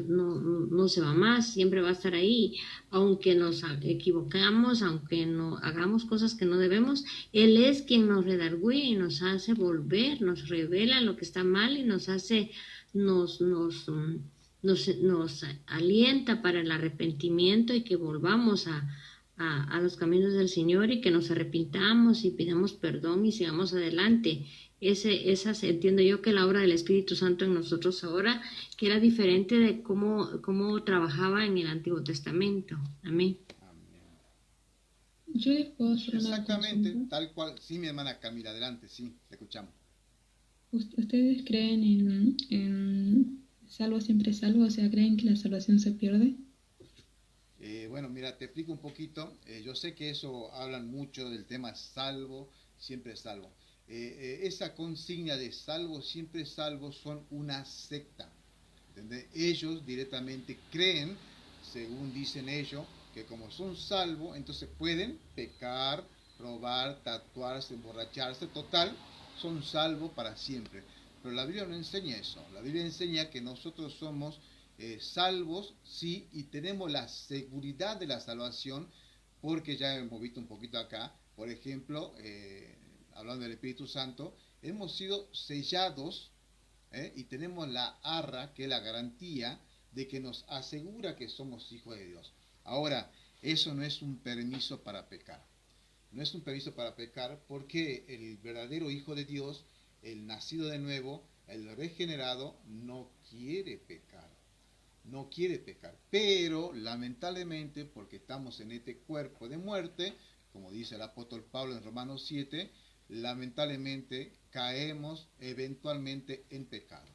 va más, siempre va a estar ahí, aunque nos equivocamos, aunque no hagamos cosas que no debemos, Él es quien nos redarguye y nos hace volver, nos revela lo que está mal y nos hace, nos alienta para el arrepentimiento y que volvamos a los caminos del Señor y que nos arrepintamos y pidamos perdón y sigamos adelante. Esas entiendo yo que la obra del Espíritu Santo en nosotros ahora, que era diferente de cómo trabajaba en el Antiguo Testamento. Amén. Yo les puedo hacer una Exactamente, consulta. tal cual. Sí, mi hermana Camila, adelante, sí, te escuchamos. ¿Ustedes creen en salvo siempre salvo? O sea, ¿creen que la salvación se pierde? Bueno, mira, te explico un poquito. Yo sé que eso hablan mucho del tema salvo, siempre salvo. Esa consigna de salvo, siempre salvo son una secta. ¿Entendés? Ellos directamente creen, según dicen ellos, que como son salvos, entonces pueden pecar, robar, tatuarse, emborracharse, total, son salvos para siempre. Pero la Biblia no enseña eso. La Biblia enseña que nosotros somos salvos, sí, y tenemos la seguridad de la salvación, porque ya hemos visto un poquito acá, por ejemplo, hablando del Espíritu Santo, hemos sido sellados y tenemos la arra, que es la garantía de que nos asegura que somos hijos de Dios. Ahora, eso no es un permiso para pecar. No es un permiso para pecar porque el verdadero Hijo de Dios, el nacido de nuevo, el regenerado, no quiere pecar. No quiere pecar. Pero, lamentablemente, porque estamos en este cuerpo de muerte, como dice el apóstol Pablo en Romanos 7, lamentablemente caemos eventualmente en pecado.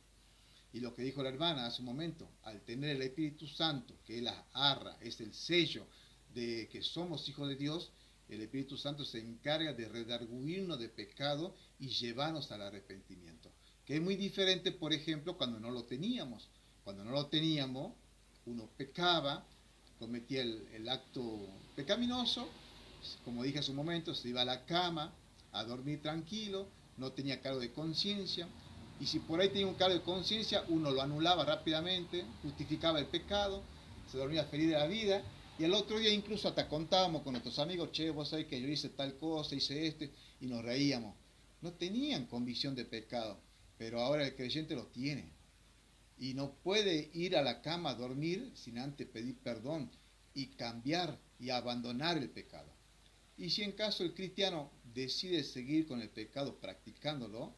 Y lo que dijo la hermana hace un momento, al tener el Espíritu Santo, que es la arra, es el sello de que somos hijos de Dios, el Espíritu Santo se encarga de redarguirnos de pecado y llevarnos al arrepentimiento. Que es muy diferente, por ejemplo, cuando no lo teníamos. Cuando no lo teníamos, uno pecaba, cometía el acto pecaminoso, como dije hace un momento, se iba a la cama a dormir tranquilo, no tenía cargo de conciencia, y si por ahí tenía un cargo de conciencia, uno lo anulaba rápidamente, justificaba el pecado, se dormía feliz de la vida, y el otro día incluso hasta contábamos con nuestros amigos, che, vos sabés que yo hice tal cosa, hice y nos reíamos. No tenían convicción de pecado, pero ahora el creyente lo tiene. Y no puede ir a la cama a dormir sin antes pedir perdón y cambiar y abandonar el pecado. Y si en caso el cristiano decide seguir con el pecado practicándolo,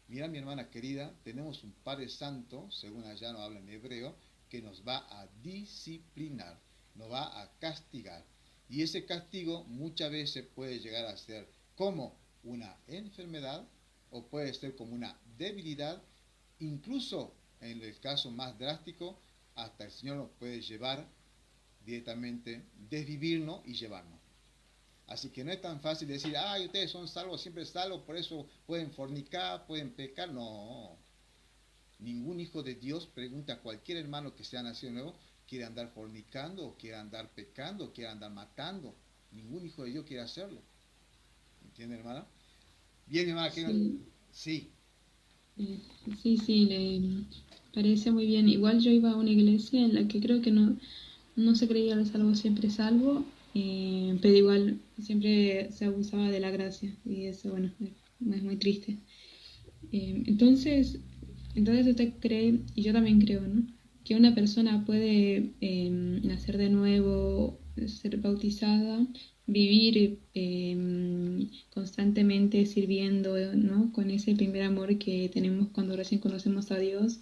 mira mi hermana querida, tenemos un Padre Santo, según allá nos habla en hebreo, que nos va a disciplinar, nos va a castigar. Y ese castigo muchas veces puede llegar a ser como una enfermedad o puede ser como una debilidad, incluso en el caso más drástico, hasta el Señor nos puede llevar directamente, desvivirnos y llevarnos. Así que no es tan fácil decir, ay, ustedes son salvos, siempre salvos, por eso pueden fornicar, pueden pecar. No, ningún hijo de Dios, pregunta a cualquier hermano que sea nacido de nuevo, quiere andar fornicando, o quiere andar pecando, o quiere andar matando. Ningún hijo de Dios quiere hacerlo. ¿Entiende, hermana? Bien, hermana, ¿qué Sí. Sí. Sí, le parece muy bien. Igual yo iba a una iglesia en la que creo que no se creía el salvo siempre salvo, pero igual siempre se abusaba de la gracia y eso, bueno, es muy triste. Entonces usted cree, y yo también creo, ¿no?, que una persona puede nacer de nuevo, ser bautizada, vivir constantemente sirviendo, ¿no?, con ese primer amor que tenemos cuando recién conocemos a Dios,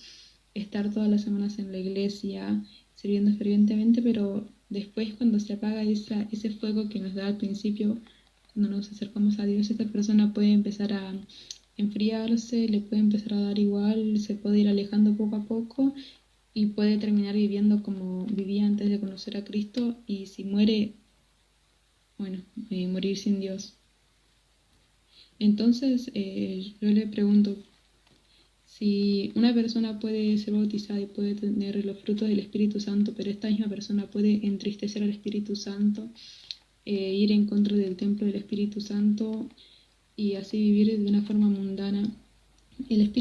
estar todas las semanas en la iglesia, sirviendo fervientemente, pero después cuando se apaga ese fuego que nos da al principio, cuando nos acercamos a Dios, esta persona puede empezar a enfriarse, le puede empezar a dar igual, se puede ir alejando poco a poco y puede terminar viviendo como vivía antes de conocer a Cristo, y si muere, bueno, morir sin Dios. Entonces yo le pregunto, si una persona puede ser bautizada y puede tener los frutos del Espíritu Santo, pero esta misma persona puede entristecer al Espíritu Santo, ir en contra del templo del Espíritu Santo y así vivir de una forma mundana, el Espíritu